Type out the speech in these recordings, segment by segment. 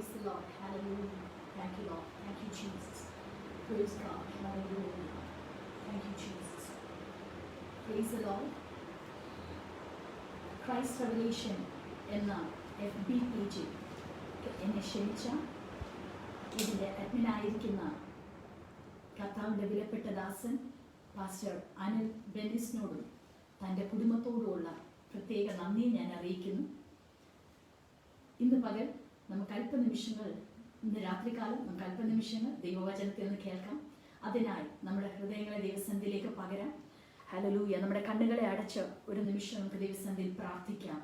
Praise the Lord. Hallelujah. Thank you, Lord. Thank you, Jesus. Praise God. Hallelujah. Thank you, Jesus. Praise the Lord. Christ Revelation എന്ന FB പേജിൽ എന്നെ ക്ഷണിച്ച ഇതിൻ്റെ അഡ്മിനായിരിക്കുന്ന കർത്താവിൻ്റെ വിലപ്പെട്ട ദാസൻ pastor Anil ബെന്നിസിനോടും തൻ്റെ കുടുംബത്തോടുമുള്ള പ്രത്യേക നന്ദി ഞാൻ അറിയിക്കുന്നു. ഇന്ന് പകൽ നമുക്ക് അല്പനിമിഷങ്ങൾ, ഇന്ന് രാത്രികാലം നമുക്ക് അല്പനിമിഷങ്ങൾ ദൈവവചനത്തിൽ നിന്ന് കേൾക്കാം. അതിനായി നമ്മുടെ ഹൃദയങ്ങളെ ദൈവസന്നിധിയിലേക്ക് പകരാം. ഹല്ലേലൂയ. നമ്മുടെ കണ്ണുകളെ അടച്ച് ഒരു നിമിഷം നമുക്ക് ദൈവസന്നിധിയിൽ പ്രാർത്ഥിക്കാം.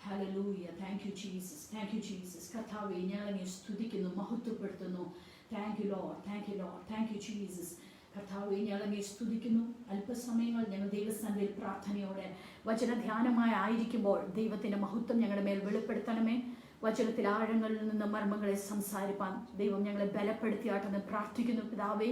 Hallelujah. Thank you Jesus, thank you Jesus. കർത്താവേ, ഞങ്ങളെ സ്തുതിക്കുന്നു, മഹത്വപ്പെടുത്തുന്നു. Thank you Lord, thank you Lord, thank you Jesus. കർത്താവേ, ഞങ്ങളെ സ്തുതിക്കുന്നു. അല്പസമയങ്ങൾ ഞങ്ങൾ ദൈവസന്നിധിയിൽ പ്രാർത്ഥനയോടെ വചനധ്യാനമായി ആയിരിക്കുമ്പോൾ ദൈവത്തിൻ്റെ മഹത്വം ഞങ്ങളുടെ മേൽ വെളിപ്പെടുത്തണമേ. വചനത്തിൽ ആഴങ്ങളിൽ നിന്ന് മർമ്മങ്ങളെ സംസാരിപ്പാൻ ദൈവം ഞങ്ങളെ ബലപ്പെടുത്തിയാട്ടെന്ന് പ്രാർത്ഥിക്കുന്നു. പിതാവേ,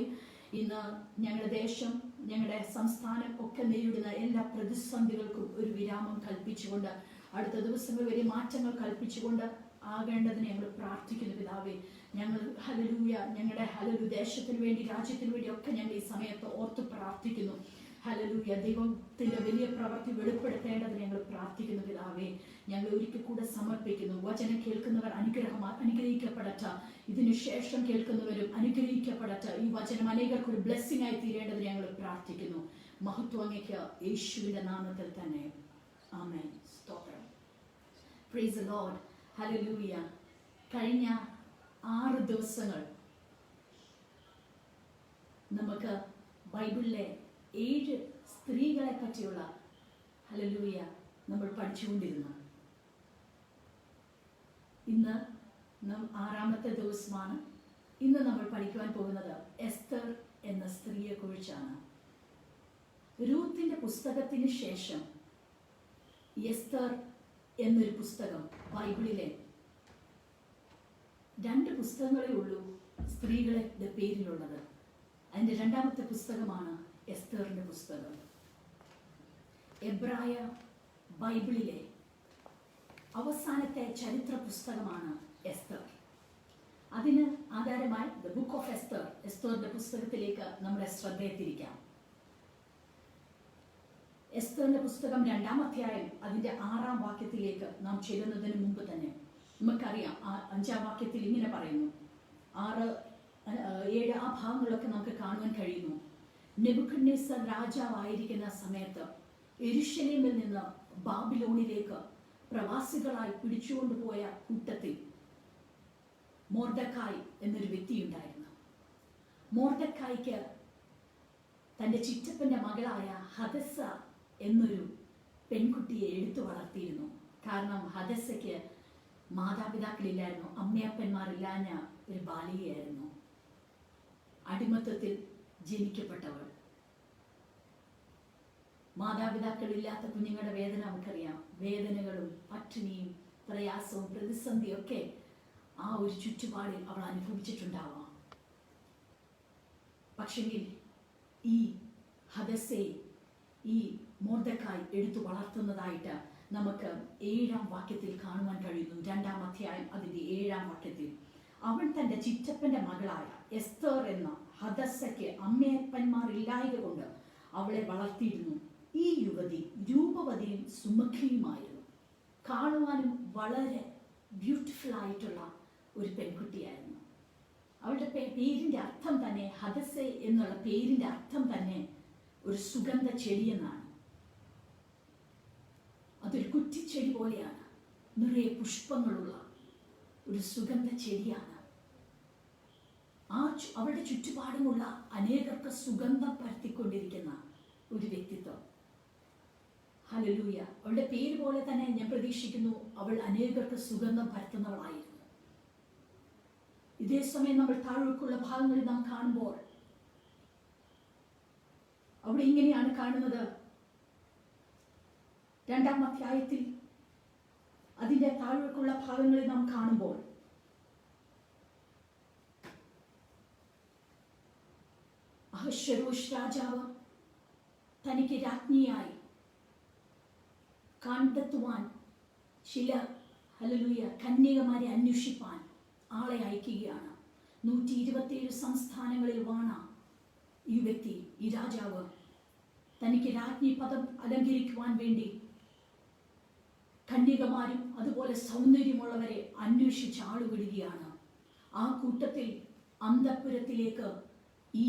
ഇന്ന് ഞങ്ങളുടെ ദേശം, ഞങ്ങളുടെ സംസ്ഥാനം ഒക്കെ നേരിടുന്ന എല്ലാ പ്രതിസന്ധികൾക്കും ഒരു വിരാമം കൽപ്പിച്ചുകൊണ്ട്, അടുത്ത ദിവസങ്ങൾ വരെ മാറ്റങ്ങൾ കൽപ്പിച്ചുകൊണ്ട് ആകേണ്ടതിന് ഞങ്ങൾ പ്രാർത്ഥിക്കുന്നു. പിതാവേ, ഞങ്ങൾ ഹല്ലേലൂയ, ഞങ്ങളുടെ ഹല്ലേലൂയ ദേശത്തിന് വേണ്ടി, രാജ്യത്തിന് വേണ്ടി ഒക്കെ ഞങ്ങൾ ഈ സമയത്ത് ഓർത്ത് പ്രാർത്ഥിക്കുന്നു. ഹല്ലേലൂയ. ദൈവത്തിൻ്റെ വലിയ പ്രവൃത്തി വെളിപ്പെടുത്തേണ്ടതിന് ഞങ്ങൾ പ്രാർത്ഥിക്കുന്നു. പിതാവേ, ഞങ്ങൾ ഒരിക്കൽ കൂടെ സമർപ്പിക്കുന്നു. വചനം കേൾക്കുന്നവർ അനുഗ്രഹിക്കപ്പെടട്ടെ. ഇതിനു ശേഷം കേൾക്കുന്നവരും അനുഗ്രഹിക്കപ്പെടട്ടെ. ഈ വചനം അനേകർക്ക് ഒരു ബ്ലെസ്സിംഗ് ആയി തീരേണ്ടതിന് ഞങ്ങൾ പ്രാർത്ഥിക്കുന്നു. മഹത്വം അങ്ങേക്ക് യേശുവിൻ്റെ നാമത്തിൽ തന്നെ. ആമേൻ. സ്തോത്രം. Praise the Lord. ഹല്ലേലൂയ. കഴിഞ്ഞ 6 ദിവസങ്ങൾ നമുക്ക് ബൈബിളിലെ 7 സ്ത്രീകളെ പറ്റിയുള്ള ഹല്ലേലൂയ നമ്മൾ പഠിച്ചുകൊണ്ടിരുന്നു. ഇന്ന് 6ാമത്തെ ദിവസമാണ്. ഇന്ന് നമ്മൾ പഠിക്കുവാൻ പോകുന്നത് എസ്തർ എന്ന സ്ത്രീയെ കുറിച്ചാണ്. രൂത്തിന്റെ പുസ്തകത്തിന് ശേഷം എസ്തർ എന്നൊരു പുസ്തകം ബൈബിളിലെ 2 പുസ്തകങ്ങളേ ഉള്ളൂ സ്ത്രീകളുടെ പേരിലുള്ളത്. അതിൻ്റെ 2ാമത്തെ പുസ്തകമാണ് എസ്തറിൻ്റെ പുസ്തകം. എബ്രായ ബൈബിളിലെ അവസാനത്തെ ചരിത്ര പുസ്തകമാണ് എസ്തർ. അതിന് ആധാരമായി ദ ബുക്ക് ഓഫ് എസ്തർ, എസ്തറിൻ്റെ പുസ്തകത്തിലേക്ക് നമ്മുടെ ശ്രദ്ധയെ തിരിക്കാം. എസ്തറിൻ്റെ പുസ്തകം 2ാം അധ്യായം അതിൻ്റെ 6ാം വാക്യത്തിലേക്ക് നാം ചെല്ലുന്നതിന് മുമ്പ് തന്നെ നമുക്കറിയാം, 5ാം വാക്യത്തിൽ ഇങ്ങനെ പറയുന്നു. 6, 7 ആ ഭാഗങ്ങളൊക്കെ നമുക്ക് കാണുവാൻ കഴിയുന്നു. നെബൂഖദ്നേസർ രാജാവായിരിക്കുന്ന സമയത്ത് യെരൂശലേമിൽ നിന്ന് ബാബിലോണിലേക്ക് പ്രവാസികളായി പിടിച്ചുകൊണ്ടുപോയ കൂട്ടത്തിൽ മൊർദെഖായി എന്നൊരു വ്യക്തിയുണ്ടായിരുന്നു. മൊർദെഖായിക്ക് തൻ്റെ ചിറ്റപ്പൻ്റെ മകളായ ഹദസ്സ എന്നൊരു പെൺകുട്ടിയെ എടുത്തു വളർത്തിയിരുന്നു. കാരണം ഹദസ്സയ്ക്ക് മാതാപിതാക്കളില്ലായിരുന്നു, അമ്മയപ്പന്മാരില്ലാഞ്ഞ ഒരു ബാലികയായിരുന്നു. അടിമത്തത്തിൽ ജനിക്കപ്പെട്ടവൾ. മാതാപിതാക്കളില്ലാത്ത കുഞ്ഞുങ്ങളുടെ വേദന നമുക്കറിയാം. വേദനകളും പട്ടിണിയും പ്രയാസവും പ്രതിസന്ധിയും ഒക്കെ ആ ഒരു ചുറ്റുപാടിൽ അവൾ അനുഭവിച്ചിട്ടുണ്ടാവാം. പക്ഷെങ്കിൽ ഈ ഹദസ്സയെ ഈ മൊർദെഖായി എടുത്തു വളർത്തുന്നതായിട്ട് നമുക്ക് 7ാം വാക്യത്തിൽ കാണുവാൻ കഴിയുന്നു. 2ാം അധ്യായം അതിൻ്റെ 7ാം വാക്യത്തിൽ അവൻ തൻ്റെ ചിറ്റപ്പൻ്റെ മകളായ എസ്തർ എന്ന ഹദസ്സയ്ക്ക് അമ്മയപ്പന്മാരില്ലായക കൊണ്ട് അവളെ വളർത്തിയിരുന്നു. ഈ യുവതി രൂപവതിയും സുമുഖിയുമായിരുന്നു. കാണുവാനും വളരെ ബ്യൂട്ടിഫുൾ ആയിട്ടുള്ള ഒരു പെൺകുട്ടിയായിരുന്നു. അവളുടെ പേരിൻ്റെ അർത്ഥം തന്നെ, ഹദസ്സ എന്നുള്ള പേരിൻ്റെ അർത്ഥം തന്നെ ഒരു സുഗന്ധ ചെടിയെന്നാണ്. അതൊരു കുറ്റിച്ചെടി പോലെയാണ്. നിറയെ പുഷ്പങ്ങളുള്ള ഒരു സുഗന്ധ ചെടിയാണ്. അവളുടെ ചുറ്റുപാടുമുള്ള അനേകർക്ക് സുഗന്ധം പരത്തിക്കൊണ്ടിരിക്കുന്ന ഒരു വ്യക്തിത്വം. ഹല്ലേലൂയ. അവളുടെ പേര് പോലെ തന്നെ ഞാൻ പ്രതീക്ഷിക്കുന്നു അവൾ അനേകർക്ക് സുഗന്ധം പരത്തുന്നവളായിരുന്നു. ഇതേ സമയം നമ്മൾ താഴേക്കുള്ള ഭാഗങ്ങളിൽ നാം കാണുമ്പോൾ അവിടെ ഇങ്ങനെയാണ് കാണുന്നത്. 2ാം അധ്യായത്തിൽ അതിൻ്റെ താഴേക്കുള്ള ഭാഗങ്ങളിൽ നാം കാണുമ്പോൾ അഹശ്വേരോഷ് രാജാവ് തനിക്ക് രാജ്ഞിയായി കണ്ടെത്തുവാൻ ചില ഹല്ലേലൂയ കന്യകമാരെ അന്വേഷിപ്പാൻ ആളെ അയക്കുകയാണ്. 127 സംസ്ഥാനങ്ങളിൽ വാണ ഈ വ്യക്തി, ഈ രാജാവ് തനിക്ക് രാജ്ഞി പദം അലങ്കരിക്കുവാൻ വേണ്ടി കന്യകമാരും അതുപോലെ സൗന്ദര്യമുള്ളവരെ അന്വേഷിച്ച് ആളുവിടുകയാണ്. ആ കൂട്ടത്തിൽ അന്തഃപുരത്തിലേക്ക് ഈ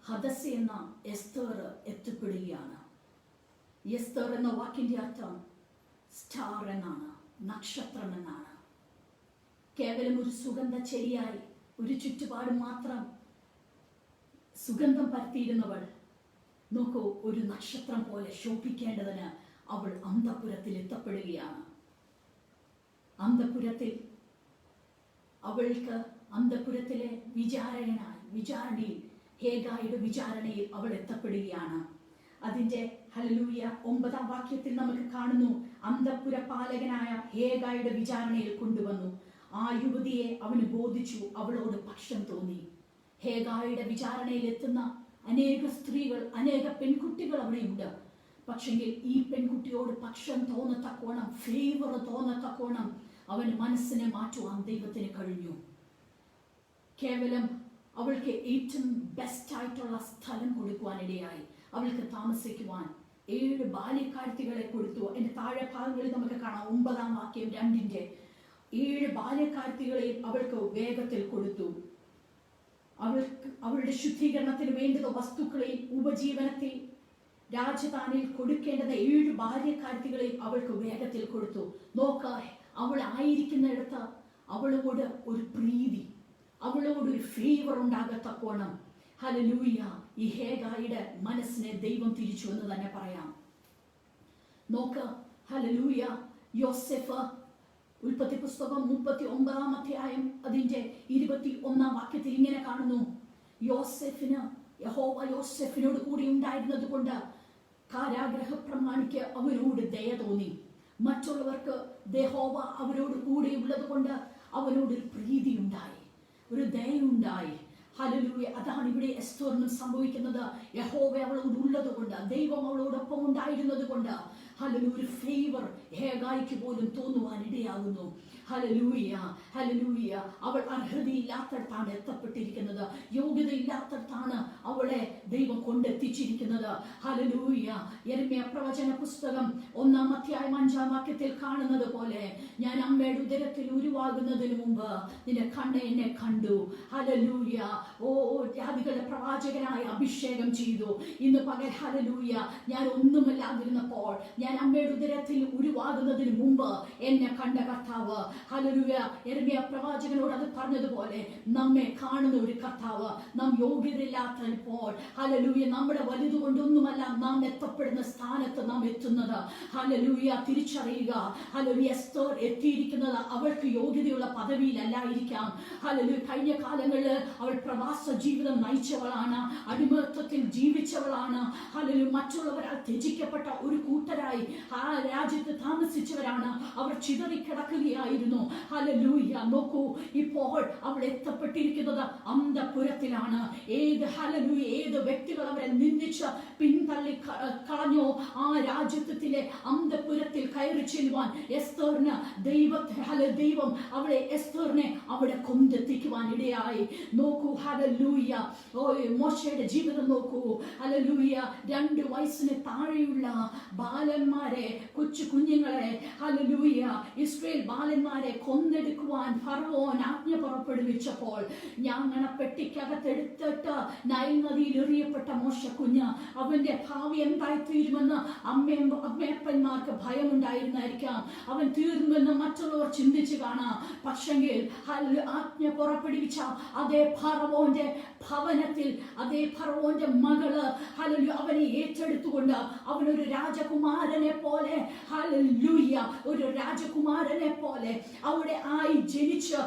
ഹദസ്സ എന്ന എസ്തർ എത്തിപ്പെടുകയാണ്. എസ്തർ എന്ന വാക്കിന്റെ അർത്ഥം സ്റ്റാർ എന്നാണ്, നക്ഷത്രം എന്നാണ്. കേവലം ഒരു സുഗന്ധ ചെടിയായി ഒരു ചുറ്റുപാട് മാത്രം സുഗന്ധം പരത്തിയിരുന്നവൾ നോക്കൂ, ഒരു നക്ഷത്രം പോലെ ശോഭിക്കേണ്ടതിന് അവൾ അന്തഃപുരത്തിൽ എത്തപ്പെടുകയാണ്. അന്തഃപുരത്തിൽ അവൾക്ക് അന്തഃപുരത്തിലെ വിചാരണയിൽ ഹേഗായുടെ വിചാരണയിൽ അവൾ എത്തപ്പെടുകയാണ്. അതിന്റെ ഹല്ലേലൂയ 9-ാം വാക്യത്തിൽ നമുക്ക് കാണുന്നു, അന്തഃപുര പാലകനായ ഹേഗായുടെ വിചാരണയിൽ കൊണ്ടുവന്നു. ആ യുവതിയെ അവന് ബോധിച്ചു, അവളോട് പക്ഷം തോന്നി. ഹേഗായുടെ വിചാരണയിൽ എത്തുന്ന അനേക സ്ത്രീകൾ, അനേക പെൺകുട്ടികൾ അവിടെയുണ്ട്. പക്ഷെങ്കിൽ ഈ പെൺകുട്ടിയോട് പക്ഷം തോന്നത്തക്കോണം, ഫേവർ തോന്നത്തക്കോണം അവന് മനസ്സിനെ മാറ്റുവാൻ ദൈവത്തിന് കഴിഞ്ഞു. കേവലം അവൾക്ക് ഏറ്റവും ബെസ്റ്റ് ആയിട്ടുള്ള സ്ഥലം കൊടുക്കുവാനിടയായി. അവൾക്ക് താമസിക്കുവാൻ 7 ബാല്യക്കാരത്തികളെ കൊടുത്തു. അതിന്റെ താഴെ ഭാഗങ്ങളിൽ നമുക്ക് കാണാം 9-ാം വാക്യം 2-ന്റെ 7 ബാല്യക്കാരത്തികളെയും അവൾക്ക് വേഗത്തിൽ കൊടുത്തു. അവളുടെ ശുദ്ധീകരണത്തിന് വേണ്ടുന്ന വസ്തുക്കളെയും ഉപജീവനത്തിൽ രാജധാനിയിൽ കൊടുക്കേണ്ടത് 7 ബാല്യക്കാരത്തികളെയും അവൾക്ക് വേഗത്തിൽ കൊടുത്തു. നോക്കാം, അവൾ ആയിരിക്കുന്നിടത്ത് അവളോട് ഒരു പ്രീതി, അവളോട് ഒരു ഫേവർ ഉണ്ടാകത്തക്കോണം ഹല്ലേലൂയ ഈ ഹേഗായുടെ മനസ്സിനെ ദൈവം തിരിച്ചു എന്ന് തന്നെ പറയാം. നോക്ക്, ഹല്ലേലൂയ, യോസേഫ് ഉൽപ്പത്തി പുസ്തകം 39-ാം അധ്യായം അതിന്റെ 21-ാം വാക്യത്തിൽ ഇങ്ങനെ കാണുന്നു, യഹോവ യോസേഫിനോട് കൂടി ഉണ്ടായിരുന്നത് കൊണ്ട് കാരാഗ്രഹ പ്രമാണിക്ക് അവനോട് ദയ തോന്നി. മറ്റുള്ളവർക്ക് യഹോവ അവരോട് കൂടെ ഉള്ളത് കൊണ്ട് അവനോട് ഒരു പ്രീതി ഉണ്ടായി, ഒരു ദയുണ്ടായി. ഹല്ലേലൂയ. അതാണ് ഇവിടെ എസ്തറിനും സംഭവിക്കുന്നത്. യഹോവ അവളോട് ഉള്ളത് കൊണ്ട്, ദൈവം അവളോടൊപ്പം ഉണ്ടായിരുന്നത് കൊണ്ട് ഹല്ലേലൂയ ഒരു ഫേവർ ഹേഗായിക്ക് പോലും തോന്നുവാൻ ഇടയാകുന്നു. Hallelujah, hallelujah. അവൾ അർഹതയില്ലാത്തടത്താണ് എത്തപ്പെട്ടിരിക്കുന്നത്, യോഗ്യതയില്ലാത്തടത്താണ് അവളെ ദൈവം കൊണ്ടെത്തിച്ചിരിക്കുന്നത്. ഹല്ലേലൂയ. യെരമ്യാ പ്രവചന പുസ്തകം 1-ാം അധ്യായം 5-ാം വാക്യത്തിൽ കാണുന്നത് പോലെ, ഞാൻ അമ്മയുടെ ഉദരത്തിൽ ഉരുവാകുന്നതിന് മുമ്പ് നിന്റെ കണ്ണ് എന്നെ കണ്ടു. ഹല്ലേലൂയ. ഓ, ജാതികളുടെ പ്രവാചകനായി അഭിഷേകം ചെയ്തു. ഇന്ന് പകൽ ഹല്ലേലൂയ, ഞാൻ ഒന്നുമല്ലാതിരുന്നപ്പോൾ, ഞാൻ അമ്മയുടെ ഉദരത്തിൽ ഉരുവാകുന്നതിന് മുമ്പ് എന്നെ കണ്ട കർത്താവ്. ഹല്ലേലൂയ. യെരമ്യാ പ്രവാചകനോട് അത് പറഞ്ഞതുപോലെ നമ്മെ കാണുന്ന ഒരു കർത്താവ്. നാം യോഗ്യതയില്ലാത്തപ്പോൾ ഹല്ലേലൂയ, നമ്മുടെ വലുതുകൊണ്ടൊന്നുമല്ല നാം എത്തപ്പെടുന്ന സ്ഥാനത്ത് നാം എത്തുന്നത്. ഹല്ലേലൂയ. തിരിച്ചറിയുക, ഹല്ലേലൂയ, എസ്തർ എത്തിയിരിക്കുന്നത് അവൾക്ക് യോഗ്യതയുള്ള പദവിയിലല്ലായിരിക്കാം. ഹല്ലേലൂയ. കഴിഞ്ഞ കാലങ്ങളിൽ അവൾ പ്രവാസ ജീവിതം നയിച്ചവളാണ്, അടിമത്വത്തിൽ ജീവിച്ചവളാണ്. ഹല്ലേലൂയ. മറ്റുള്ളവരാൽ ത്യജിക്കപ്പെട്ട ഒരു കൂട്ടരായി ആ രാജ്യത്ത് താമസിച്ചവരാണ്. അവർ ചിതറിക്കിടക്കുകയായിരുന്നു. ഹല്ലേലൂയ. നോക്കൂ, ഇപ്പോൾ അവൾ എത്തപ്പെട്ടിരിക്കുന്നത് അന്തഃപുരത്തിലാണ്. ഹല്ലേലൂയ, ഏത് വ്യക്തികൾ അവരെ നിന്ദിച്ച് പിന്തള്ളി കളഞ്ഞോ ആ രാജ്യത്തിലെ അന്തഃപുരത്തിൽ കയറി ചെല്ലുവാൻ എസ്തറിന് ദൈവം എസ്തറിനെ അവിടെ കൊണ്ടെത്തിക്കുവാൻ ഇടയായി. നോക്കൂ, ഹല്ലേലൂയ. മോശയുടെ ജീവിതം നോക്കൂ. ഹല്ലേലൂയ. 2 വയസ്സിന് താഴെയുള്ള ബാലന്മാരെ, കൊച്ചു കുഞ്ഞുങ്ങളെ ഹല്ലേലൂയ, ഇസ്രായേൽ ബാലന്മാരെ കൊന്നെടുക്കുവാൻ ഫറവോൻ ആജ്ഞ പുറപ്പെടുവിച്ചപ്പോൾ ഞാങ്ങണപ്പെട്ടിക്കകത്തെടുത്തിട്ട് നൈൽ നദിയിൽ എറിയപ്പെട്ട മോശ കുഞ്ഞ്, അവന്റെ ഭാവി എന്തായിത്തീരുമെന്ന് അമ്മയപ്പന്മാർക്ക് ഭയമുണ്ടായിരുന്നായിരിക്കാം. അവൻ തീർന്നുവെന്ന് മറ്റുള്ളവർ ചിന്തിച്ചു കാണാം. പക്ഷെങ്കിൽ ആജ്ഞ പുറപ്പെടുവിച്ച അതേ ഫറവോന്റെ ഭവനത്തിൽ അതേ ഫറവോന്റെ മകള് ഹല്ലേലൂയ അവനെ ഏറ്റെടുത്തുകൊണ്ട് അവനൊരു രാജകുമാരനെ പോലെ ഹല്ലേലൂയ ഒരു രാജകുമാരനെ പോലെ അവിടെ ജനിച്ച്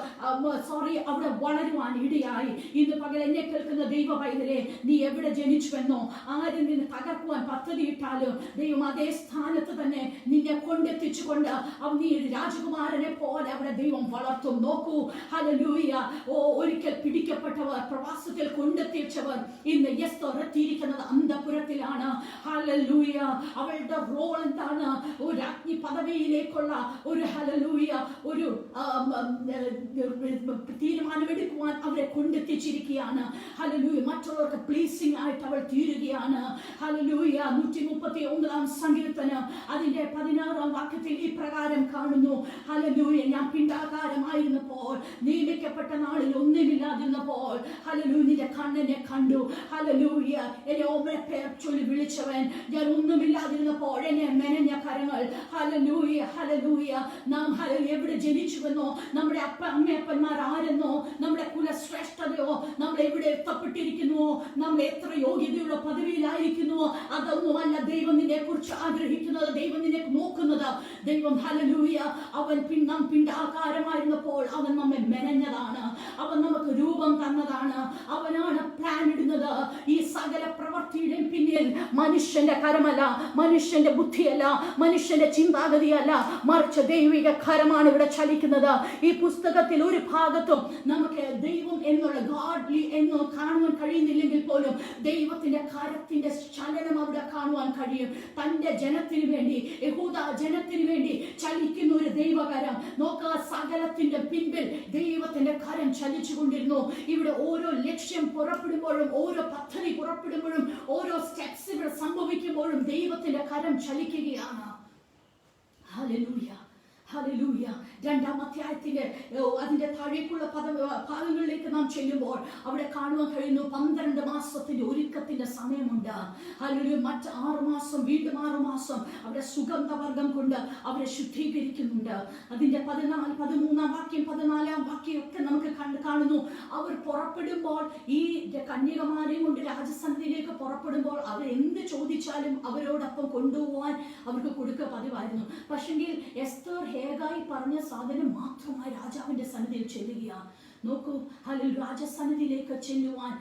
അവിടെ വളരുവാൻ ഇടയായി. ഇന്ന് പകൽ എന്നെ കേൾക്കുന്ന ദൈവ പൈതലേ, നീ എവിടെ ജനിച്ചുവെന്നോ ആരും നിന്നെ തകർക്കുവാൻ പദ്ധതിയിട്ടാലും ദൈവം അതേ സ്ഥാനത്ത് തന്നെ നിന്നെ കൊണ്ടെത്തിച്ചുകൊണ്ട് നീ ഒരു രാജകുമാരനെ പോലെ അവിടെ ദൈവം വളർത്തും. നോക്കൂ, ഹല്ലേലൂയ. ഒരിക്കൽ പിടിക്കപ്പെട്ടവർ, പ്രവാസത്തിൽ കൊണ്ടെത്തിച്ചവർ ഇന്ന് എസ്തർ എത്തിയിരിക്കുന്നത് അന്തഃപുരത്തിലാണ്. ഹല്ലേലൂയ. അവളുടെ റോൾ എന്താണ്? ഒരു രാജ്ഞി പദവിയിലേക്കുള്ള ഒരു ഹല്ലേലൂയ ഒരു തീരുമാനമെടുക്കുവാൻ അവരെ കൊണ്ടെത്തിച്ചിരിക്കുകയാണ്. ഹല്ലേലൂയ. മറ്റുള്ളവർക്ക് പ്ലീസിംഗ് ആയിട്ട് അവൾ തീരുകയാണ്. ഹല്ലേലൂയ. 139 സങ്കീർത്തനം അതിന്റെ 16 വാക്യത്തിൽ ഇപ്രകാരം കാണുന്നു. ഹല്ലേലൂയ. ഞാൻ പിണ്ടാകാരമായിരുന്നപ്പോൾ, നിയമിക്കപ്പെട്ട നാളിൽ ഒന്നുമില്ലാതിരുന്നപ്പോൾ, ഹല്ലേലൂയ, നിന്റെ കണ്ണിനെ കണ്ടു. ഹല്ലേലൂയ. എന്നെ ഓമന പേർ ചൊല്ലി വിളിച്ചവൻ, ഞാൻ ഒന്നുമില്ലാതിരുന്നപ്പോൾ എന്നെ മെനഞ്ഞ കരങ്ങൾ. ഹല്ലേലൂയ. ഹല്ലേലൂയ. നാം എവിടെ ജനിച്ചുവെന്നോ, നമ്മുടെ അമ്മയപ്പന്മാർ ആരെന്നോ, നമ്മുടെ കുലശ്രേഷ്ഠതയോ, നമ്മൾ എവിടെ എത്തപ്പെട്ടിരിക്കുന്നുവോ, നമ്മൾ എത്ര യോഗ്യതയുള്ള പദവിയിലായിരിക്കുന്നുവോ, അതൊന്നുമല്ല ദൈവം നിന്നെ കുറിച്ച് ആഗ്രഹിക്കുന്നത്, ദൈവം നിന്നെ നോക്കുന്നത്. ദൈവം ഹല്ലേലൂയ അവൻ നാം പിണ്ടാകാരമായിരുന്നപ്പോൾ അവൻ നമ്മെ മെനഞ്ഞതാണ്, അവൻ നമുക്ക് രൂപം തന്നതാണ്, അവനാണ് പ്ലാൻ ഇടുന്നത്. ഈ സകല പ്രവൃത്തിയുടെയും പിന്നിൽ മനുഷ്യന്റെ കരമല്ല, മനുഷ്യന്റെ ബുദ്ധിയല്ല, മനുഷ്യന്റെ ചിന്താഗതിയല്ല, മറിച്ച് ദൈവിക കരമാണ് ഇവിടെ ചലിക്കുന്നത്. ഈ പുസ്തകത്തിൽ ഒരു ഭാഗത്തും നമുക്ക് ദൈവം എന്നുള്ള ഗാഡ്ലി എന്ന് കാണുവാൻ കഴിയുന്നില്ലെങ്കിൽ പോലും ദൈവത്തിന്റെ കരത്തിന്റെ ചലനം അവിടെ കാണുവാൻ കഴിയും. തന്റെ ജനത്തിന് വേണ്ടി, യഹൂദ ജനത്തിന് വേണ്ടി ചലിക്കുന്ന ഒരു ദൈവകരം നോക്കുക. സകലത്തിന്റെ പിൻപിൽ ദൈവത്തിന്റെ കരം ചലിച്ചു കൊണ്ടിരുന്നു. ഇവിടെ ഓരോ ലക്ഷ്യം പുറപ്പെടുമ്പോഴും, ഓരോ പദ്ധതി പുറപ്പെടുമ്പോഴും, ഓരോ സ്റ്റെപ്സ് ഇവിടെ സംഭവിക്കുമ്പോഴും ദൈവത്തിന്റെ കരം ചലിക്കുകയാണ്. ഹല്ലേലൂയ. ഹല്ലേലൂയ. 2-ാം അധ്യായത്തിന്റെ അതിന്റെ താഴേക്കുള്ള ഭാഗങ്ങളിലേക്ക് നാം ചെല്ലുമ്പോൾ അവിടെ കാണുവാൻ കഴിയുന്നു 12 മാസത്തിന്റെ ഒരുക്കത്തിന്റെ സമയമുണ്ട്. ഹല്ലേലൂയ. മറ്റ് 6 മാസം, വീണ്ടും 6 മാസം അവിടെ സുഗന്ധവർഗം കൊണ്ട് അവരെ ശുദ്ധീകരിക്കുന്നുണ്ട്. അതിന്റെ 14, 13-ാം വാക്യം, 14-ാം വാക്യം ഒക്കെ നമുക്ക് കാണുന്നു. അവർ പുറപ്പെടുമ്പോൾ, ഈ കന്യകമാരെയും കൊണ്ട് രാജസന്നിധിയിലേക്ക് പുറപ്പെടുമ്പോൾ അവർ എന്ത് ചോദിച്ചാലും അവരോടൊപ്പം കൊണ്ടുപോകാൻ അവർക്ക് കൊടുക്കുക പതിവായിരുന്നു. പക്ഷെങ്കിൽ എസ്തർ ഹേഗായി പറഞ്ഞ സാധനം മാത്രമായി രാജാവിന്റെ സന്നിധിയിൽ ചെല്ലുകയാണ്. നോക്കൂ, ഹല്ലേലൂയ. രാജസന്നിധിയിലേക്ക് ചെല്ലുവാൻ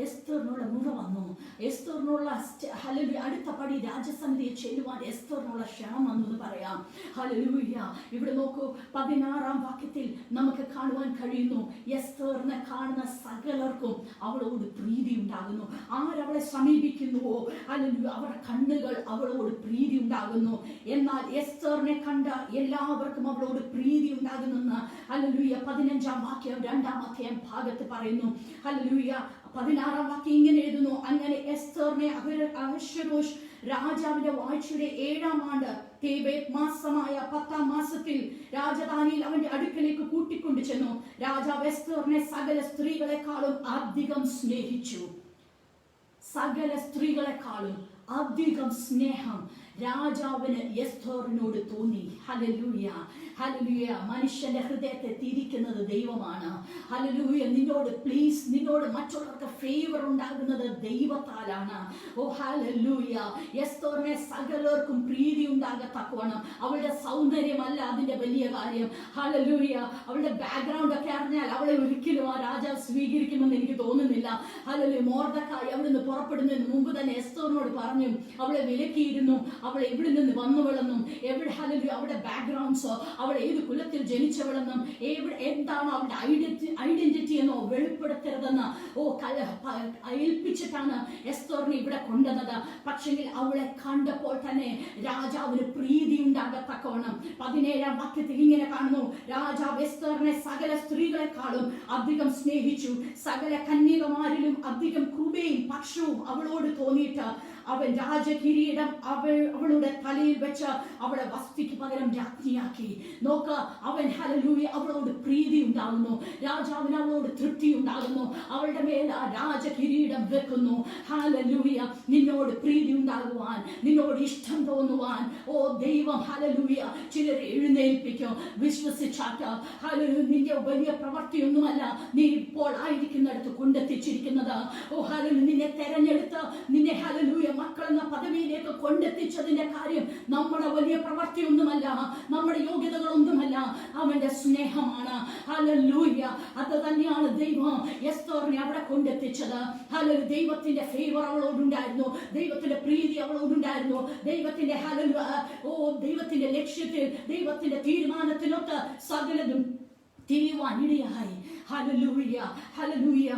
എസ്തറിനുള്ള മുറ വന്നു. എസ്തറിനുള്ള ഹല്ലേലൂയ അടുത്ത പടി രാജസന്നിധിയിൽ ചെല്ലുവാൻ എസ്തറിനുള്ള ക്ഷണം വന്നു എന്ന് പറയാം. ഹല്ലേലൂയ. ഇവിടെ നോക്കൂ, 16-ാം വാക്യത്തിൽ നമുക്ക് കാണുവാൻ കഴിയുന്നു, എസ്തറിനെ കാണുന്ന സകലർക്കും അവളോട് പ്രീതി ഉണ്ടാകുന്നു. ആരവളെ സമീപിക്കുന്നുവോ, ഹല്ലേലൂയ, അവരുടെ കണ്ണുകൾ അവളോട് പ്രീതി ഉണ്ടാകുന്നു. എന്നാൽ എസ്തറിനെ കണ്ട എല്ലാവർക്കും അവളോട് പ്രീതി ഉണ്ടാകുന്നെന്ന് ഹല്ലേലൂയ 15-ാം വാക്യം 2-ാം അധ്യായം ഭാഗത്ത് പറയുന്നു. ഹല്ലേലൂയ. 16-ാം വാക്യം ഇങ്ങനെ എഴുതുന്നു, അങ്ങനെ എസ്തറിനെ അഹശ്വേരോശ് രാജാവിന്റെ വാഴ്ചയുടെ 7-ാം ആണ്ട് തേബേത്ത് മാസമായ 10-ാം മാസത്തിൽ രാജധാനിയിൽ അവന്റെ അടുക്കലേക്ക് കൂട്ടിക്കൊണ്ടു ചെന്നു. രാജാവ് എസ്തറിനെ സകല സ്ത്രീകളെക്കാളും അധികം സ്നേഹിച്ചു. സകല സ്ത്രീകളെക്കാളും അധികം സ്നേഹം രാജാവിന് എസ്തറിനോട് തോന്നി. ഹല്ലേലൂയ. ഹല്ലേലൂയ. മനുഷ്യന്റെ ഹൃദയത്തെ തിരിക്കുന്നത് ദൈവമാണ്. ഹല്ലേലൂയ. നിന്നോട് പ്ലീസ്, നിന്നോട് മറ്റുള്ളവർക്ക് ഫേവർ ഉണ്ടാകുന്നത് ദൈവത്താലാണ്. ഓ ഹല്ലേലൂയ. എസ്തറിനെ സകലർക്കും പ്രീതി ഉണ്ടാകത്തക്കവണ്ണം, അവളുടെ സൗന്ദര്യമല്ല അതിന്റെ വലിയ കാര്യം. ഹല്ലേലൂയ. അവളുടെ ബാക്ക്ഗ്രൗണ്ട് ഒക്കെ അറിഞ്ഞാൽ അവളെ ഒരിക്കലും ആ രാജാവ് സ്വീകരിക്കുമെന്ന് എനിക്ക് തോന്നുന്നില്ല. ഹല്ലേലൂയ. മൊർദെഖായി അവിടുന്ന് പുറപ്പെടുന്നതിന് മുമ്പ് തന്നെ എസ്തറിനോട് പറഞ്ഞു, അവളെ വിലക്കിയിരുന്നു, അവൾ എവിടെ നിന്ന് വന്നവളെന്നും, എവിടെ ഹല്ലേലൂയ അവളുടെ ബാക്ക്ഗ്രൗണ്ട്സോ, അവൾ ഏത് കുലത്തിൽ ജനിച്ചവളെന്നും, എന്താണ് അവളുടെ ഐഡന്റിറ്റി എന്നോ വെളിപ്പെടുത്തരുതെന്ന് ഏൽപ്പിച്ചിട്ടാണ് എസ്തറിനെ ഇവിടെ കൊണ്ടുവന്നത്. പക്ഷെങ്കിൽ അവളെ കണ്ടപ്പോൾ തന്നെ രാജാവിന് പ്രീതി ഉണ്ടാകത്തക്കവണ്ണം 17-ാം വാക്യത്തിൽ ഇങ്ങനെ കാണുന്നു, രാജാവ് എസ്തറിനെ സകല സ്ത്രീകളെക്കാളും അധികം സ്നേഹിച്ചു. സകല കന്യകമാരിലും അധികം കൃപയും പക്ഷവും അവളോട് തോന്നിയിട്ട് അവൻ രാജകിരീടം അവളുടെ തലയിൽ വെച്ച് അവളെ വസ്തിക്ക് പകരം രാജ്ഞിയാക്കി. നോക്ക, അവൻ ഹല്ലേലൂയ അവളോട് പ്രീതി ഉണ്ടാകുന്നു, രാജാവിന് അവളോട് തൃപ്തി ഉണ്ടാകുന്നു, അവളുടെ മേൽ ആ രാജകിരീടം വെക്കുന്നു. ഹല്ലേലൂയ. നിന്നോട് പ്രീതി ഉണ്ടാകുവാൻ, നിന്നോട് ഇഷ്ടം തോന്നുവാൻ ദൈവം ഹല്ലേലൂയ ചിലരെ എഴുന്നേൽപ്പിക്കും. വിശ്വസിച്ചാട്ട് ഹല്ലേലൂയ നിന്റെ വലിയ പ്രവൃത്തിയൊന്നുമല്ല നീ ഇപ്പോൾ ആയിരിക്കുന്നിടത്ത് കൊണ്ടെത്തിച്ചിരിക്കുന്നത്. ഹല്ലേലൂയ നിന്നെ തെരഞ്ഞെടുത്ത് നിന്നെ ഹല്ലേലൂയ മക്കളെന്ന പദവിയിലേക്ക് കൊണ്ടെത്തിച്ചതിന്റെ കാര്യം നമ്മുടെ വലിയ പ്രവൃത്തിയൊന്നുമല്ല, നമ്മുടെ യോഗ്യതകളൊന്നുമല്ല, അവന്റെ സ്നേഹമാണ്. ഹല്ലേലൂയ. അത് തന്നെയാണ് ദൈവം എസ്തറിനെ അവിടെ കൊണ്ടെത്തിച്ചത്. ഹല്ലേലൂയ. ദൈവത്തിന്റെ ഫേവർ അവളോടുണ്ടായിരുന്നു, ദൈവത്തിന്റെ പ്രീതി അവളോടുണ്ടായിരുന്നു, ദൈവത്തിന്റെ ഹല്ലേലൂയ ദൈവത്തിന്റെ ലക്ഷ്യത്തിൽ, ദൈവത്തിന്റെ തീരുമാനത്തിനൊത്ത് സകലതും തിരിയുവാൻ ഇടയായി. ഹല്ലേലൂയ. ഹല്ലേലൂയ.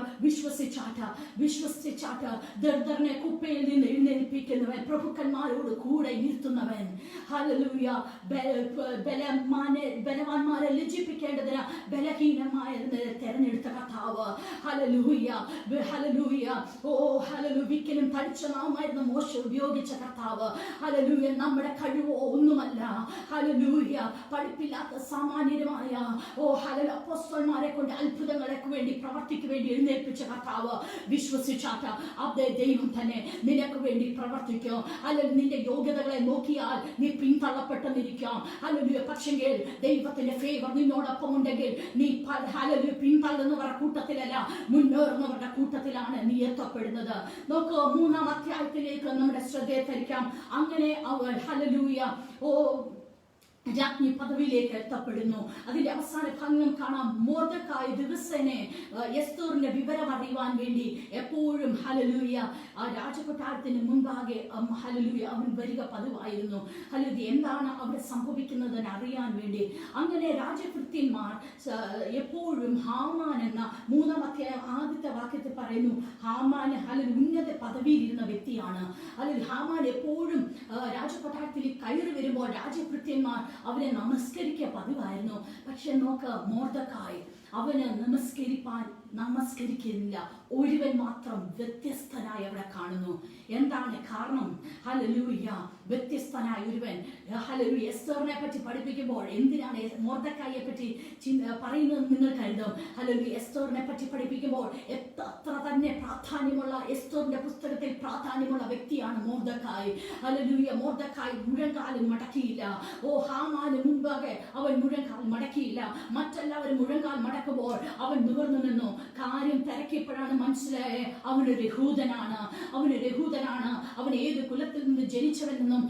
വിശ്വസിച്ചാട്ട് ദർദറിനെ കുപ്പയിൽ നിന്ന് എഴുന്നേൽപ്പിക്കുന്നവൻ, പ്രഭുക്കന്മാരോട് കൂടെ ഇരുത്തുന്നവൻ. ഹല്ലേലൂയ. ബലവാന്മാരെ ലജ്ജിപ്പിക്കേണ്ടതിന് ബലഹീനമായ തെരഞ്ഞെടുത്ത കർത്താവ്. Hallelujah, hallelujah. Oh hallelujah. വിക്കലും തടിച്ച നാവുമായിരുന്ന മോശ ഉപയോഗിച്ച കർത്താവ്. ഹല്ലേലൂയ. നമ്മുടെ കഴിവോ ഒന്നുമല്ല. ഹല്ലേലൂയ. പഠിപ്പില്ലാത്ത സാമാന്യമായ ഹല്ലേലൂയ അപ്പോസ്തലന്മാരെ കൊണ്ട് അത്ഭുതങ്ങൾക്ക് വേണ്ടി പ്രവർത്തിക്ക് വേണ്ടി എഴുന്നേൽപ്പിച്ച കർത്താവ്. വിശ്വസിച്ചാട്ട അതേ ദൈവം തന്നെ നിനക്ക് വേണ്ടി പ്രവർത്തിക്കും. അല്ലെങ്കിൽ നിന്റെ യോഗ്യതകളെ നോക്കിയാൽ നീ പിന്തള്ളപ്പെട്ടെന്നിരിക്കാം. ഹല്ലേലൂയ. പക്ഷെങ്കിൽ ദൈവത്തിന്റെ ഫേവർ നിന്നോടൊപ്പം ഉണ്ടെങ്കിൽ നീ ഹല്ലേലൂയ പിന്തള്ളുന്നവരുടെ കൂട്ടത്തിലല്ല, മുന്നേറുന്നവരുടെ കൂട്ടത്തിലാണ് നീ എത്തപ്പെടുന്നത്. നോക്കൂ, 3-ാം അധ്യായത്തിലേക്ക് നമ്മുടെ ശ്രദ്ധയെ തിരിക്കാം. അങ്ങനെ അവൾ ഹല്ലേലൂയ രാജ്ഞി പദവിയിലേക്ക് എത്തപ്പെടുന്നു. അതിന്റെ അവസാന ഭാഗം കാണാം. മൊർദെഖായി ദിവസേന എസ്തേറിന്റെ വിവരം അറിയുവാൻ വേണ്ടി എപ്പോഴും ഹല്ലേലൂയ രാജകൊട്ടാരത്തിന് മുൻപാകെ ഹല്ലേലൂയ അവൻ വരിക പതിവായിരുന്നു. ഹല്ലേലൂയ. എന്താണ് അവിടെ സംഭവിക്കുന്നതെന്ന് അറിയാൻ വേണ്ടി. അങ്ങനെ രാജഭൃത്യന്മാർ എപ്പോഴും ഹാമാൻ എന്ന 3-ാം അധ്യായം ആദ്യത്തെ വാക്യത്തിൽ പറയുന്നു, ഹാമാൻ ഹല്ലേലൂയ ഉന്നത പദവിയിലിരുന്ന വ്യക്തിയാണ്. ഹല്ലേലൂയ. ഹാമാൻ എപ്പോഴും രാജകൊട്ടാരത്തിൽ കയറി വരുമ്പോൾ രാജഭൃത്യന്മാർ അവനെ നമസ്കരിക്കുക പതിവായിരുന്നു. പക്ഷെ നോക്ക്, മൊർദെഖായി അവന് നമസ്കരിക്കുന്നില്ല. ഒരുവൻ മാത്രം വ്യത്യസ്തനായി അവിടെ കാണുന്നു. എന്താണ് കാരണം? ഹല്ലേലൂയ. വ്യത്യസ്തനായ ഒരുവൻ. ഹല്ലേലൂയ. എസ്തേറിനെ പറ്റി പഠിപ്പിക്കുമ്പോൾ എന്തിനാണ് മൊർദെഖായിയെ പറ്റി പറയുന്നത് നിങ്ങൾ കരുതും. ഹല്ലേലൂയ. എസ്തേറിനെ പറ്റി പഠിപ്പിക്കുമ്പോൾ അത്ര തന്നെ പ്രാധാന്യമുള്ള, എസ്തേറിന്റെ പുസ്തകത്തിൽ പ്രാധാന്യമുള്ള വ്യക്തിയാണ് മൊർദെഖായി. ഹല്ലേലൂയ. മൊർദെഖായി മുഴങ്കാലും മടക്കിയില്ല. ഹാമാന് മുൻപാകെ അവൻ മുഴങ്കാൽ മടക്കിയില്ല. മറ്റെല്ലാവരും മുഴങ്കാൽ മടക്കുമ്പോൾ അവൻ നിവർന്നു നിന്നു. കാര്യം തിരക്കിയപ്പോഴാണ് മനസ്സിലായേ അവനൊരു യഹൂദനാണ്. അവൻ ഏത് കുലത്തിൽ നിന്ന് ജനിച്ചവനെന്നും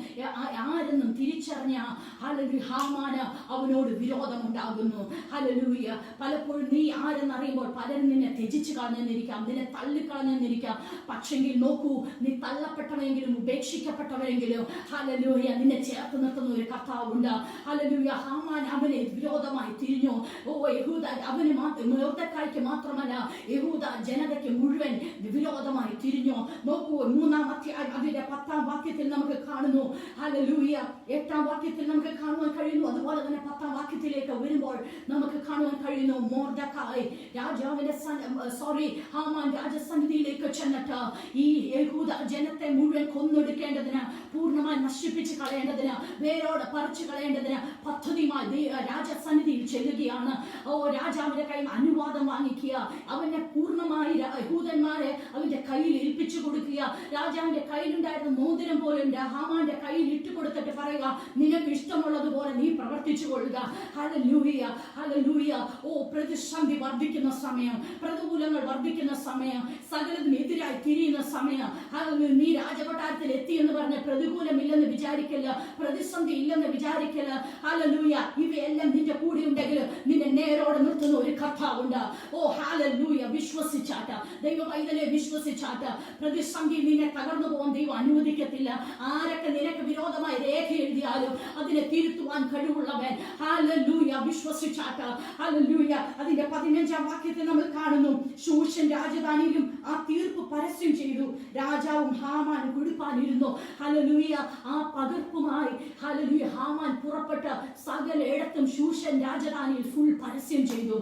ആരെന്നും തിരിച്ചറിഞ്ഞ ഹല്ലേലൂയ ഹാമാന് അവനോട് വിരോധമുണ്ടാകുന്നു. ഹല്ലേലൂയ. പലപ്പോഴും നീ ആരെന്നറിയുമ്പോൾ പലരും നിന്നെ ത്യജിച്ചു കളഞ്ഞെന്നിരിക്കാം, നിന്നെ തള്ളിക്കളഞ്ഞെന്നിരിക്കാം. പക്ഷെങ്കിൽ നോക്കൂ, നീ തള്ളപ്പെട്ടവരെങ്കിലും ഉപേക്ഷിക്കപ്പെട്ടവരെങ്കിലും ഹല്ലേലൂയ നിന്നെ ചേർത്ത് നിർത്തുന്ന ഒരു കർത്താവുണ്ട്. ഹല്ലേലൂയ. ഹാമാൻ അവനെ വിരോധമായി തിരിഞ്ഞു. യഹൂദ അവന് മൊർദെഖായിക്ക് മാത്രമല്ല യഹൂദ ജനതയ്ക്ക് മുഴുവൻ വിരോധമായി തിരിഞ്ഞു. നോക്കൂ, 3-ാം അധ്യായം അതിന്റെ 10-ാം വാക്യത്തിൽ നമുക്ക് കാണുന്നു. ഹല്ലേലൂയ. 8-ാം വാക്യത്തിൽ നമുക്ക് കാണുവാൻ കഴിയുന്നു. അതുപോലെ തന്നെ 10-ാം വാക്യത്തിലേക്ക് വരുമ്പോൾ നമുക്ക് കാണുവാൻ കഴിയുന്നു, മൊർദെഖായി ഹാമാൻ രാജസന്നിധിയിലേക്ക് ചെന്നിട്ട് ഈ യഹൂദ ജനത്തെ മുഴുവൻ കൊന്നൊടുക്കേണ്ടതിന്, പൂർണ്ണമായി നശിപ്പിച്ച് കളയേണ്ടതിന്, വേരോട് പറിച്ചു കളയേണ്ടതിന് പദ്ധതിയുമായി രാജസന്നിധിയിൽ ചെല്ലുകയാണ്. രാജാവിന്റെ കയ്യിൽ അനുവാദം വാങ്ങിക്കുക, അവനെ പൂർണ്ണമായി യഹൂദന്മാരെ അവന്റെ കയ്യിൽ ഏൽപ്പിച്ചു കൊടുക്കുക. രാജാവിന്റെ കയ്യിലുണ്ടായിരുന്ന മോതിരം പോലെ ഹാമാന്റെ കയ്യിൽ ഇട്ട് കൊടുത്തിട്ട് പറയുക, നിനക്ക് ഇഷ്ടമുള്ളതുപോലെ നീ പ്രവർത്തിച്ചു കൊള്ളുക. ഹല്ലേലൂയ. ഹല്ലേലൂയ. പ്രതിസന്ധി വർദ്ധിക്കുന്ന സമയം, പ്രതികൂലങ്ങൾ വർദ്ധിക്കുന്ന സമയം, സകലതും എതിരായി തിരിയുന്ന സമയം. നീ രാജകൊട്ടാരത്തിൽ എത്തി എന്ന് പറഞ്ഞ പ്രതികൂലമില്ലെന്ന് വിചാരിക്കല്ല, പ്രതിസന്ധി ഇല്ലെന്ന് വിചാരിക്കല്ല. ഹല്ലേലൂയ. ഇവയെല്ലാം നിന്റെ കൂടെ ഉണ്ടെങ്കിൽ നിന്നെ നേരോടെ നിർത്തുന്ന ഒരു കർത്താവുണ്ട്. ഹല്ലേലൂയ. വിശ്വസിച്ചാട്ട ദൈവം പൈതലെ വിശ്വസിച്ചാട്ട പ്രതിസന്ധി നിന്നെ തകർന്നു പോകാൻ ദൈവം അനുവദിക്കത്തില്ല. ആരൊക്കെ നിനക്ക് വിരോധമായി രേഖ എഴുതിയാലും അതിനെ തിരുത്തുവാൻ കഴിവുള്ളവൻ. ഹല്ലേലൂയ. വിശ്വസിച്ചാട്ട. ഹല്ലേലൂയ. അതിന്റെ 15-ാം വാക്യത്തിൽ നമ്മൾ കാണുന്നു, ശൂഷൻ രാജധാനിയിലും ആ തീർപ്പ് പരസ്യം ചെയ്തു. രാജാവും ഹാമാനും കുടിപ്പാനിരുന്നു. ഹല്ലേലൂയ. ആ പകർപ്പുമായി ഹല്ലേലൂയ ഹാമാൻ പുറപ്പെട്ട് സകലയിടത്തും ശൂഷൻ രാജധാനിയിൽ ഫുൾ പരസ്യം ചെയ്തു.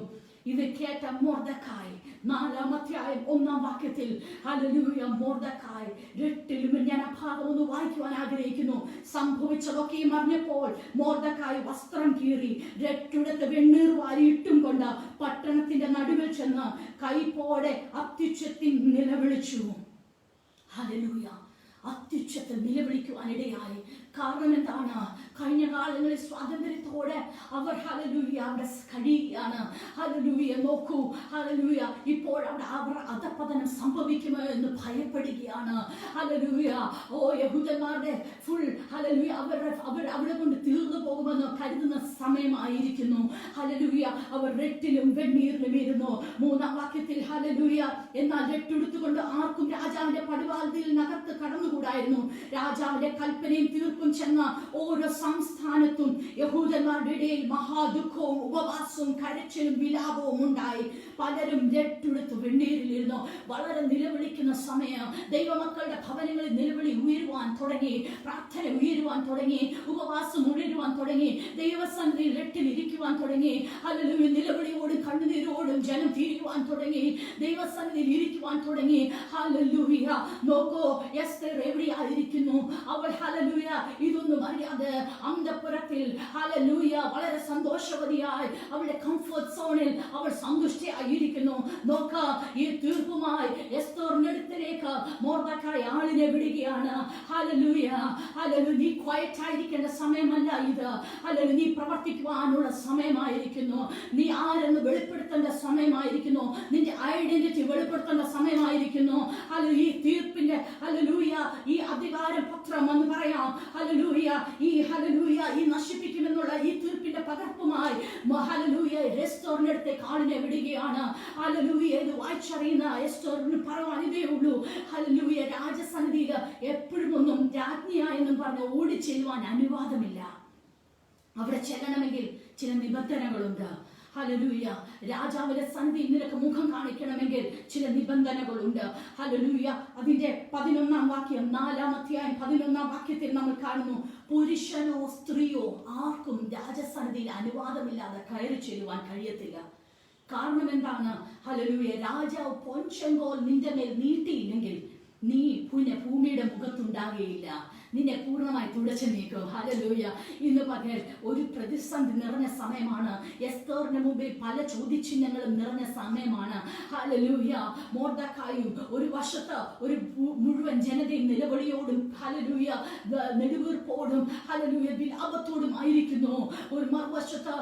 ഇത് കേട്ട മൊർദെഖായി 4-ാം അധ്യായം 1-ാം വാക്യത്തിൽ ഹല്ലേലൂയ മൊർദെഖായി രട്ടിലും, ഞാൻ ആ ഭാഗം ഒന്ന് വായിക്കുവാൻ ആഗ്രഹിക്കുന്നു. സംഭവിച്ചതൊക്കെയും അറിഞ്ഞപ്പോൾ മൊർദെഖായി വസ്ത്രം കീറി രട്ടെടുത്ത് വെണ്ണീർ വാരിയിട്ടും കൊണ്ട് പട്ടണത്തിന്റെ നടുവിൽ ചെന്ന് കൈപ്പോടെ അത്യുച്ചത്തിൽ നിലവിളിച്ചു. ഹല്ലേലൂയ. അത്യുച്ചത്തിൽ നിലവിളിക്കുവാനിടയായി. കാരണം എന്താണ്? കഴിഞ്ഞ കാലങ്ങളിൽ സ്വാതന്ത്ര്യത്തോടെ അവർ ഹല്ലേലൂയ അവിടെ കഴിയുകയാണ്. ഹല്ലേലൂയ. നോക്കൂ, ഹല്ലേലൂയ ഇപ്പോൾ അവർ അധപതനം സംഭവിക്കുമോ എന്ന് ഭയപ്പെടുകയാണ്. ഹല്ലേലൂയ. യഹൂദന്മാരുടെ ഫുൾ ഹല്ലേലൂയ അവർ അവിടെ കൊണ്ട് തീർന്നു പോകുമെന്ന് കരുതുന്ന സമയമായിരിക്കുന്നു. ഹല്ലേലൂയ. അവർ രട്ടിലും വെണ്ണീരിലും ഇരുന്നു. 3-ാം വാക്യത്തിൽ ഹല്ലേലൂയ. എന്നാൽ രട്ടെടുത്തുകൊണ്ട് ആർക്കും രാജാവിന്റെ പടിവാതിൽ നകർത്ത് കടന്നുകൂടായിരുന്നു. രാജാവിന്റെ കൽപ്പനയും തീർപ്പും ചെന്ന ഓരോ സംസ്ഥാനത്തും യഹൂദന്മാരുടെ ഇടയിൽ മഹാദുഃഖവും ഉപവാസവും കരച്ചിലും വിലാപവും ഉണ്ടായി. പലരും രട്ടെടുത്ത് വെണ്ണീരിലിരുന്നു വളരെ നിലവിളിക്കുന്ന സമയം ദൈവമക്കളുടെ ഭവനങ്ങളിൽ നിലവിളി ഉയരുവാൻ തുടങ്ങി, പ്രാർത്ഥന ഉയരുവാൻ തുടങ്ങി, ഉപവാസം ഉയരുവാൻ തുടങ്ങി, ദൈവസന്നിധിയിൽ രട്ടിലിരിക്കുവാൻ തുടങ്ങി. ഹല്ലേലൂയ. നിലവിളിയോടും കണ്ണുനീരോടും ജനം തിരിയുവാൻ തുടങ്ങി, ദൈവസന്നിധിയിൽ ഇരിക്കുവാൻ തുടങ്ങി. ഹല്ലേലൂയ. നോക്കൂ, എസ്തർ എവിടെയായിരിക്കുന്നു? അവൾ ഹല്ലേലൂയ ഇതൊന്നും അറിയാതെ അന്തഃപുരത്തിൽ ഹല്ലേലൂയ വളരെ സന്തോഷവതിയായി അവളുടെ കംഫർട്ട് സോണിൽ അവൾ സന്തുഷ്ടയായിരിക്കുന്നു. നോക്ക, ഈ തീർപ്പുമായി എസ്തറിന്റെ അടുത്തേക്ക് മൊർദെഖായി ആളിനെ വിടുകയാണ്. ഹല്ലേലൂയ. ഹല്ലേലൂയ. നീ ക്വയറ്റ് ആയിരിക്കേണ്ട സമയമല്ല ഇത്. ഹല്ലേലൂയ. നീ പ്രവർത്തിക്കുവാനുള്ള സമയമായിരിക്കുന്നു. നീ ആരെന്ന് വെളിപ്പെടുത്തേണ്ട സമയമായിരിക്കുന്നു. നിന്റെ ഐഡന്റിറ്റി വെളിപ്പെടുത്തേണ്ട സമയമായിരിക്കുന്നു. ഹല്ലേലൂയ. ഈ തീർപ്പിന്റെ ഹല്ലേലൂയ ഈ അധികാരം പത്രം എന്ന് പറയാം. ഹല്ലേലൂയ. ഈ ഹല്ലേലൂയ ഈ നശിപ്പിക്കുമെന്നുള്ള ഈ തീർപ്പിന്റെ പകർപ്പുമായി ഹല്ലേലൂയ എസ്തറിന്റെ അടുത്തേക്ക് ആളിനെ വിടുകയാണ്. ഹല്ലേലൂയ. ഇത് വായിച്ചറിയുന്ന എസ്തറിന് പറയാൻ ഇതേ ഉള്ളൂ. ഹല്ലേലൂയ. രാജസന്നിധിയിൽ എപ്പോഴും ഒന്നും രാജ്ഞിയായെന്നും പറഞ്ഞ് ഓടിച്ചെല്ലുവാൻ അനുവാദമില്ല. അവിടെ ചെല്ലണമെങ്കിൽ ചില നിബന്ധനകളുണ്ട്. ഹല്ലേലൂയ. രാജാവിന്റെ സന്നിധിയിൽ നിനക്ക് മുഖം കാണിക്കണമെങ്കിൽ ചില നിബന്ധനകളുണ്ട്. ഹല്ലേലൂയ. അതിന്റെ 11-ാം വാക്യം, 4-ാം അധ്യായം 11-ാം വാക്യത്തിൽ നമ്മൾ കാണുന്നു, പുരുഷനോ സ്ത്രീയോ ആർക്കും രാജസന്നിധിയിൽ അനുവാദമില്ലാതെ കയറി ചെല്ലുവാൻ കഴിയത്തില്ല. കാരണം എന്താണ്? ഹല്ലേലൂയ. രാജാവ് പൊൻചെങ്കോൽ നിന്റെ മേൽ നീട്ടിയില്ലെങ്കിൽ നീ ഭൂമിയുടെ മുഖത്തുണ്ടാകുകയില്ല. നിന്നെ പൂർണ്ണമായി തുടച്ചു നീക്കും. ഹല്ലേലൂയ. ഇന്ന് പകൽ ഒരു പ്രതിസന്ധി നിറഞ്ഞ സമയമാണ്. എസ്തറിന് മുമ്പിൽ പല ചോദ്യചിഹ്നങ്ങളും നിറഞ്ഞ സമയമാണ്. ഹല്ലേലൂയ. മൊർദെഖായും ഒരു വശത്ത് ഒരു മുഴുവൻ ജനതയും നിലവിളിയോടും ഹല്ലേലൂയ നെടുവീർപ്പോടും ഹല്ലേലൂയ വിലാപത്തോടും ആയിരിക്കുന്നു. ഒരു മറുവശത്ത്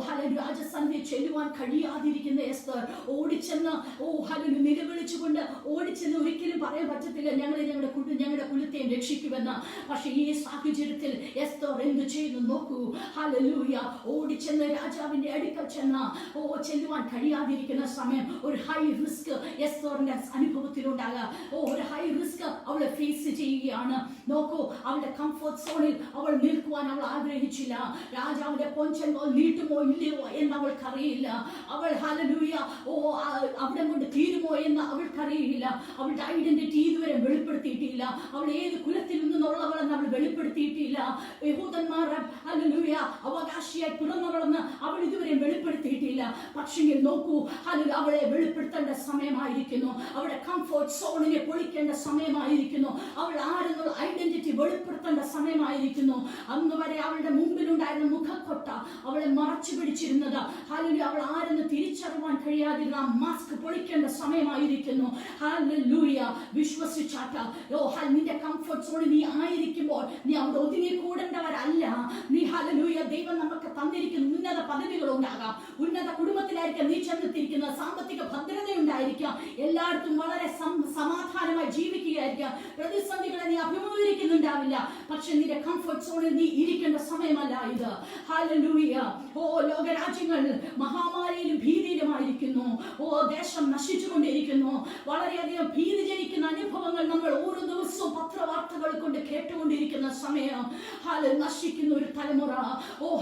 ഹല്ലേലൂയ രാജസന്നിധിയിൽ ചെല്ലുവാൻ കഴിയാതിരിക്കുന്ന എസ്തർ ഓടിച്ചെന്ന് ഹല്ലേലൂയ നിലവിളിച്ചുകൊണ്ട് ഓടിച്ചെന്ന് ഒരിക്കലും പറയാൻ പറ്റത്തില്ല, ഞങ്ങളുടെ കുലത്തെയും രക്ഷിക്കുമെന്ന്. പക്ഷേ ഈ സാഹചര്യത്തിൽ എസ്തർ എന്ത് ചെയ്യുന്നു നോക്കൂ. ഹല്ലേലൂയ. ഓടിച്ചെന്ന് രാജാവിന്റെ അടുക്കൽ ചെല്ലുവാൻ കഴിയാതിരിക്കുന്ന സമയം ഒരു ഹൈ റിസ്ക് എസ്തറിന്റെ അനുഭവത്തിലുണ്ടാകുക. ഒരു ഹൈ റിസ്ക് അവളെ ഫേസ് ചെയ്യുകയാണ്. നോക്കൂ, അവളുടെ കംഫർട്ട് സോണിൽ അവൾ നിൽക്കുവാൻ അവൾ ആഗ്രഹിച്ചില്ല. രാജാവിന്റെ പൊൻചെങ്കോൽ നീട്ടുമോ ഇല്ലയോ എന്ന് അവൾക്കറിയില്ല. അവൾ ഹല്ലേലൂയ അവിടെ കൊണ്ട് തീരുമോ എന്ന് അവൾക്കറിയില്ല. അവളുടെ ഐഡന്റിറ്റി ഇതുവരെ വെളിപ്പെടുത്തിയിട്ടില്ല. അവൾ ഏത് കുലത്തിൽ നിന്നുള്ളവളെന്ന് അവൾ വെളിപ്പെടുത്തിയിട്ടില്ല. യഹൂദന്മാരുടെ ഹല്ലേലൂയ അവകാശിയായി പിറന്നവളെന്ന് അവൾ ഇതുവരെ വെളിപ്പെടുത്തിയിട്ടില്ല. പക്ഷെങ്കിൽ നോക്കൂ, ഹല്ലേലൂയ അവളെ വെളിപ്പെടുത്തേണ്ട സമയമായിരിക്കുന്നു. അവളുടെ കംഫർട്ട് സോണിനെ പൊളിക്കേണ്ട സമയമായിരിക്കുന്നു. അവൾ ആരെന്നുള്ള ഐഡന്റിറ്റി വെളിപ്പെടുത്തേണ്ട സമയമായിരിക്കുന്നു. അന്ന് വരെ അവളുടെ മുമ്പിലുണ്ടായിരുന്ന മുഖക്കൊട്ട അവളെ മറച്ചു പിടിച്ചിരുന്നത് ഹല്ലേലൂയ അവൾ ആരെന്ന് തിരിച്ചറിയാൻ കഴിയാതിരുന്ന മാസ്ക് പൊളിക്കേണ്ട സമയമായിരിക്കുന്നു. ഹല്ലേലൂയ. വിശ്വസിച്ചാട്ട നിന്റെ കംഫർട്ട് സോണിൽ നീ ആയിരിക്കുമ്പോൾ നീ അവിടെ ഒതുങ്ങി കൂടേണ്ടവരല്ല. നീ ഹല്ലേലൂയ ദൈവം നമുക്ക് തന്നിരിക്കുന്ന ഉന്നത പദവികൾ ഉണ്ടാകാം, ഉന്നത കുടുംബത്തിലായിരിക്കാം നീ ചെന്നെത്തിയിരിക്കുന്നത്, സാമ്പത്തിക ഭദ്രത ഉണ്ടായിരിക്കാം, എല്ലായിടത്തും വളരെ സമാധാനമായി ജീവിക്കുകയായിരിക്കാം, പ്രതിസന്ധികളെ നീ അഭിമുഖീകരിക്കുന്നുണ്ടാവില്ല. പക്ഷെ നിന്റെ കംഫർട്ട് സോണിൽ നീ ഇരിക്കേണ്ട സമയമല്ല ഇത്. ഹല്ലേലൂയ. ലോകരാജ്യങ്ങൾ മഹാമാരിയിലും ഭീതിയിലുമായിരിക്കുന്നു. ദേശം നശിച്ചുകൊണ്ടിരിക്കുന്നു. വളരെയധികം ഭീതി ജനിക്കുന്ന അനുഭവങ്ങൾ നമ്മൾ ഓരോ ദിവസവും പത്രവാർത്തകൾ കൊണ്ട് കേട്ടുകൊണ്ടിരിക്കുന്ന സമയം. നശിക്കുന്ന ഒരു തലമുറ.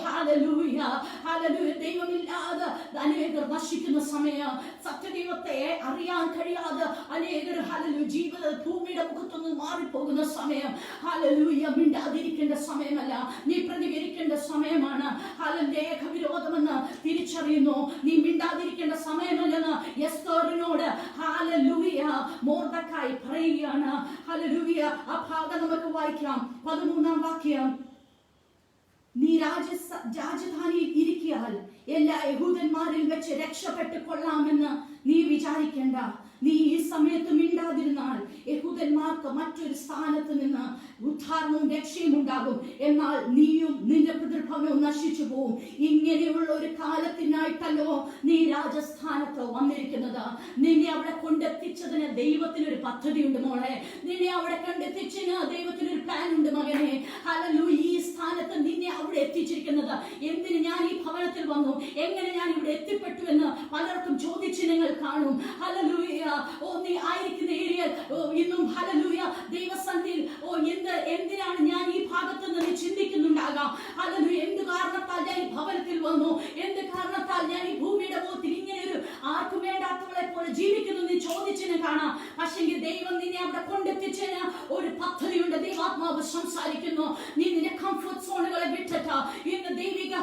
ഹല്ലേലൂയ. ഹല്ലേലൂയ. ദൈവമില്ലാതെ അനേകർ നശിക്കുന്ന സമയം. സത്യദൈവത്തെ അറിയാൻ കഴിയാതെ അനേകർ ഹല്ലേലൂയ ജീവിത ഭൂമിയുടെ മുഖത്തുനിന്ന് മാറിപ്പോകുന്ന സമയം. ഹല്ലേലൂയ. മിണ്ടാതിരിക്കേണ്ട സമയമല്ല, നീ പ്രതികരിക്കേണ്ട സമയമാണ്. ഹല്ലേലൂയ. വിരോധമെന്ന് തിരിച്ചറിയുന്നു. നീ മിണ്ടാതിരിക്കേണ്ട സമയമല്ലെന്ന് എസ്തറിനോട് ഹല്ലേലൂയ മൊർദെഖായി പറയുകയാണ്. ഹല്ലേലൂയ. ആ ഭാഗം നമുക്ക് വായിക്കാം. 13-ാം വാക്യം. നീ രാജധാനിയിൽ ഇരിക്കിയാൽ എല്ലാ യഹൂദന്മാരിൽ വെച്ച് രക്ഷപ്പെട്ടു കൊള്ളാമെന്ന് നീ വിചാരിക്കേണ്ട. നീ ഈ സമയത്ത് മിണ്ടാതിരുന്നാൽ യഹൂദന്മാർക്ക് മറ്റൊരു സ്ഥാനത്ത് നിന്ന് ഉദ്ധാരണവും രക്ഷയും ഉണ്ടാകും. എന്നാൽ നീയും നിന്റെ പിതൃഭവനവും നശിച്ചു പോവും. ഇങ്ങനെയുള്ള ഒരു കാലത്തിനായിട്ടല്ലോ നീ രാജസ്ഥാനത്ത് വന്നിരിക്കുന്നത്. നിന്നെ അവിടെ കൊണ്ടെത്തിച്ചതിന് ദൈവത്തിനൊരു പദ്ധതിയുണ്ട് മോളെ. നിന്നെ അവിടെ കൊണ്ടെത്തിച്ചതിന് ദൈവത്തിനൊരു പ്ലാൻ ഉണ്ട് മകനെ. ഹല്ലേലൂയ. ഈ സ്ഥാനത്ത് നിന്നെ അവിടെ എത്തിച്ചിരിക്കുന്നത് എന്തിന് ഞാൻ ഈ ഭവനത്തിൽ വന്നു, എങ്ങനെ ഞാൻ ഇവിടെ എത്തിപ്പെട്ടു എന്ന് പലർക്കും ചോദ്യചിഹ്നങ്ങൾ കാണും. ഹല്ലേലൂയ. നീ ആയിരിക്കുന്ന ഏരിയയിൽ ഇന്നും ഹല്ലേലൂയ ദൈവസന്നിധിയിൽ എന്തിനാണ് ഞാൻ ഈ ഭാഗത്ത് നിന്ന് ചിന്തിക്കുന്നുണ്ടാകാം. ഹല്ലേലൂയ. എന്ത് കാരണത്താൽ ഞാൻ ഈ ഭവനത്തിൽ വന്നു, എന്ത് കാരണത്താൽ ഞാൻ ഈ ഭൂമിയുടെ മുഖത്തിൽ ഇങ്ങനെ ഒരു ആർക്കും വേണ്ട ജീവിക്കുന്നു എന്ന് ചോദിച്ചതിന് കാണാം. പക്ഷെങ്കിൽ ദൈവം നിന്നെ അവിടെ കൊണ്ടെത്തിച്ചതിന് ഒരു പദ്ധതിയുണ്ട്. ദൈവാത്മാവ് സംസാരിക്കുന്നു. നീ നിന്റെ കംഫർട്ട് സോണുകളെ വിട്ടിട്ട് ഇന്ന് ദൈവിക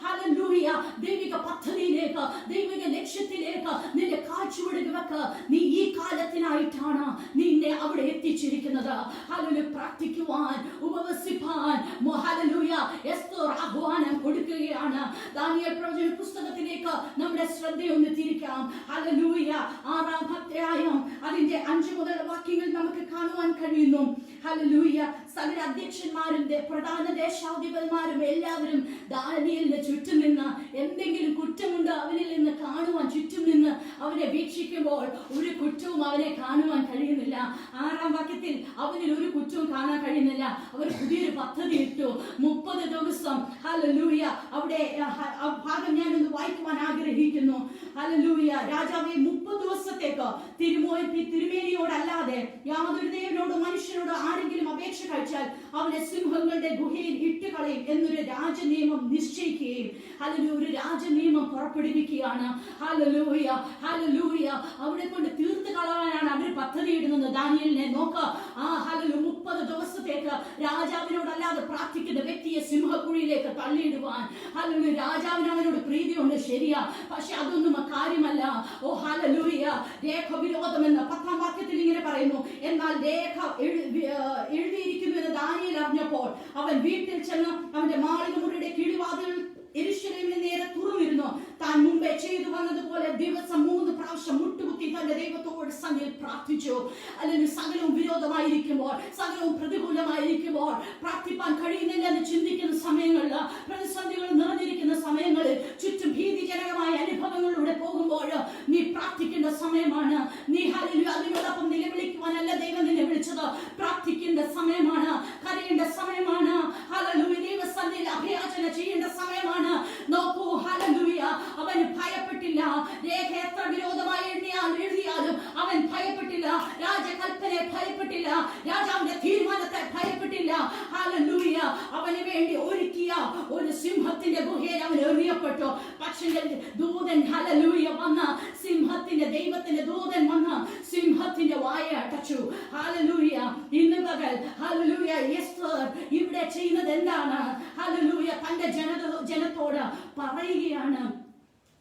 ഹല്ലേലൂയ ദൈവിക പദ്ധതിയിലേക്ക്, ദൈവിക ലക്ഷ്യത്തിലേക്ക് നിന്റെ കാഴ്ചവെടുക്കുക വെക്ക്. നീ ഈ കാലത്തിനായിട്ടാണ് നിന്നെ അവിടെ എത്തിച്ചിരിക്കുന്നത്. ഹല്ലേലൂയ പ്രാർത്ഥിക്കുവാൻ, ഉപവസിപ്പാൻ ഹല്ലേലൂയ എസ്തർ ആഹ്വാനം കൊടുക്കുകയാണ്. ദാനിയേൽ പ്രവചന പുസ്തകത്തിലേക്ക് നമ്മുടെ ശ്രദ്ധയൊന്ന് തിരിക്കാം. ഹല്ലേലൂയ 6-ാം അധ്യായം അതിന്റെ 5 മുതൽ വാക്യങ്ങൾ നമുക്ക് കാണുവാൻ കഴിയുന്നു. ഹല്ലേലൂയ സകല അധ്യക്ഷന്മാരും പ്രധാന ദേശാധിപന്മാരും എല്ലാവരും ദാനിയേലിന് ചുറ്റും നിന്ന് എന്തെങ്കിലും കുറ്റമുണ്ട് അവനിൽ നിന്ന് കാണുവാൻ ചുറ്റും നിന്ന് അവനെ വീക്ഷിക്കുമ്പോൾ ഒരു കുറ്റവും അവനെ കാണുവാൻ കഴിയുന്നില്ല. 6-ാം വാക്യത്തിൽ അവനിൽ ഒരു കുറ്റവും കാണാൻ കഴിയുന്നില്ല. അവർ പുതിയൊരു പദ്ധതി ഇട്ടു. 30 ദിവസം ഹല്ലേലൂയ അവിടെ ഭാഗം ഞാനൊന്ന് വായിക്കുവാൻ ആഗ്രഹിക്കുന്നു. ഹല്ലേലൂയ രാജാവെ 30 ദിവസത്തേക്ക് തിരുമേനിയോടല്ലാതെ യാതൊരു ദേവനോടോ മനുഷ്യനോടോ ആരെങ്കിലും അപേക്ഷ കഴിച്ചാൽ അവനെ സിംഹങ്ങളുടെ ഗുഹയിൽ ഇട്ടുകളയും എന്നൊരു രാജനിയമം നിശ്ചയിക്കുകയും ഹല്ലേലൂയ ഒരു രാജനിയമം പുറപ്പെടുവിക്കുകയാണ്. ഹല്ലേലൂയ ഹല്ലേലൂയ അവിടെ കൊണ്ട് തീർത്ത് കളയാനാണ് അവർ പദ്ധതി ഇടുന്നത്. ദാനിയേലിനെ നോക്ക്. ഹല്ലേലൂയ 30 ദിവസത്തേക്ക് രാജാവിനോടല്ലാതെ പ്രാർത്ഥിക്കുന്ന വ്യക്തിയെ സിംഹക്കുഴിയിലേക്ക് തള്ളിയിടുവാൻ ഹല്ലേലൂയ രാജാവിന് അവനോട് പ്രീതിയുണ്ട്, ശരിയാ. പക്ഷെ അതൊന്നും കാര്യമല്ല. ഓ ഹല്ലേലൂയ രേഖ വിരോധം എന്ന് 10-ാം വാക്യത്തിൽ ഇങ്ങനെ പറയുന്നു. എന്നാൽ രേഖ എഴുതിയിരിക്കുന്നു എന്ന് ദാനിയേൽ അറിഞ്ഞപ്പോൾ അവൻ വീട്ടിൽ ചെന്ന് അവന്റെ മാളിക മുറിയുടെ കിഴിവാതിൽ യെരൂശലേമിന് നേരെ തുറന്നിരുന്നു. താൻ മുമ്പേ ചെയ്തു വന്നതുപോലെ ദിവസം 3 പ്രാവശ്യം മുട്ടുകുത്തി തന്റെ ദൈവത്തോട് സന്നിധിയിൽ പ്രാർത്ഥിച്ചു. അല്ലെങ്കിൽ സകലവും വിരോധമായിരിക്കുമ്പോൾ, സകലവും പ്രതികൂലമായിരിക്കുമ്പോൾ, പ്രാർത്ഥിപ്പാൻ കഴിയുന്നില്ല എന്ന് ചിന്തിക്കുന്ന സമയങ്ങളിൽ, പ്രതിസന്ധികൾ നിറഞ്ഞിരിക്കുന്ന സമയങ്ങളിൽ, ചുറ്റും ഭീതിജനകമായ അനുഭവങ്ങളിലൂടെ പോകുമ്പോൾ നീ പ്രാർത്ഥിക്കേണ്ട സമയമാണ്. നീ ഹല്ലേലൂയ അതിനോടൊപ്പം നിലവിളിക്കുവാനല്ല ദൈവം നിന്നെ വിളിച്ചത്. പ്രാർത്ഥിക്കേണ്ട സമയമാണ്, കരയേണ്ട സമയമാണ്. ഹല്ലേലൂയ ദൈവസന്നിധിയിൽ അഭയാചന ചെയ്യേണ്ട സമയമാണ്. നോക്കൂ ഹല്ലേലൂയ അവൻ ഭയപ്പെട്ടില്ല. രേഖ എത്ര വിരോധമായി എഴുതിയാലും അവൻ ഭയപ്പെട്ടില്ല. രാജകൽപ്പനയെ ഭയപ്പെട്ടില്ല. രാജാവിന്റെ തീരുമാനത്തെ ഭയപ്പെട്ടില്ല. ഹല്ലേലൂയ അവന് വേണ്ടി ഒരുക്കിയ ഒരു സിംഹത്തിന്റെ ഗുഹയിൽ അവൻ എറിയപ്പെട്ടു. പക്ഷേ ദൂതൻ ഹല്ലേലൂയ വന്ന സിംഹത്തിന്റെ ദൈവത്തിന്റെ ദൂതൻ വന്ന സിംഹത്തിന്റെ വായ അടച്ചു. ഹല്ലേലൂയ ഇന്ന് പകൽ ഹല്ലേലൂയ എസ്തർ ഇവിടെ ചെയ്യുന്നത് എന്താണ്? ഹല്ലേലൂയ തന്റെ ജനത്തോട് പറയുകയാണ്,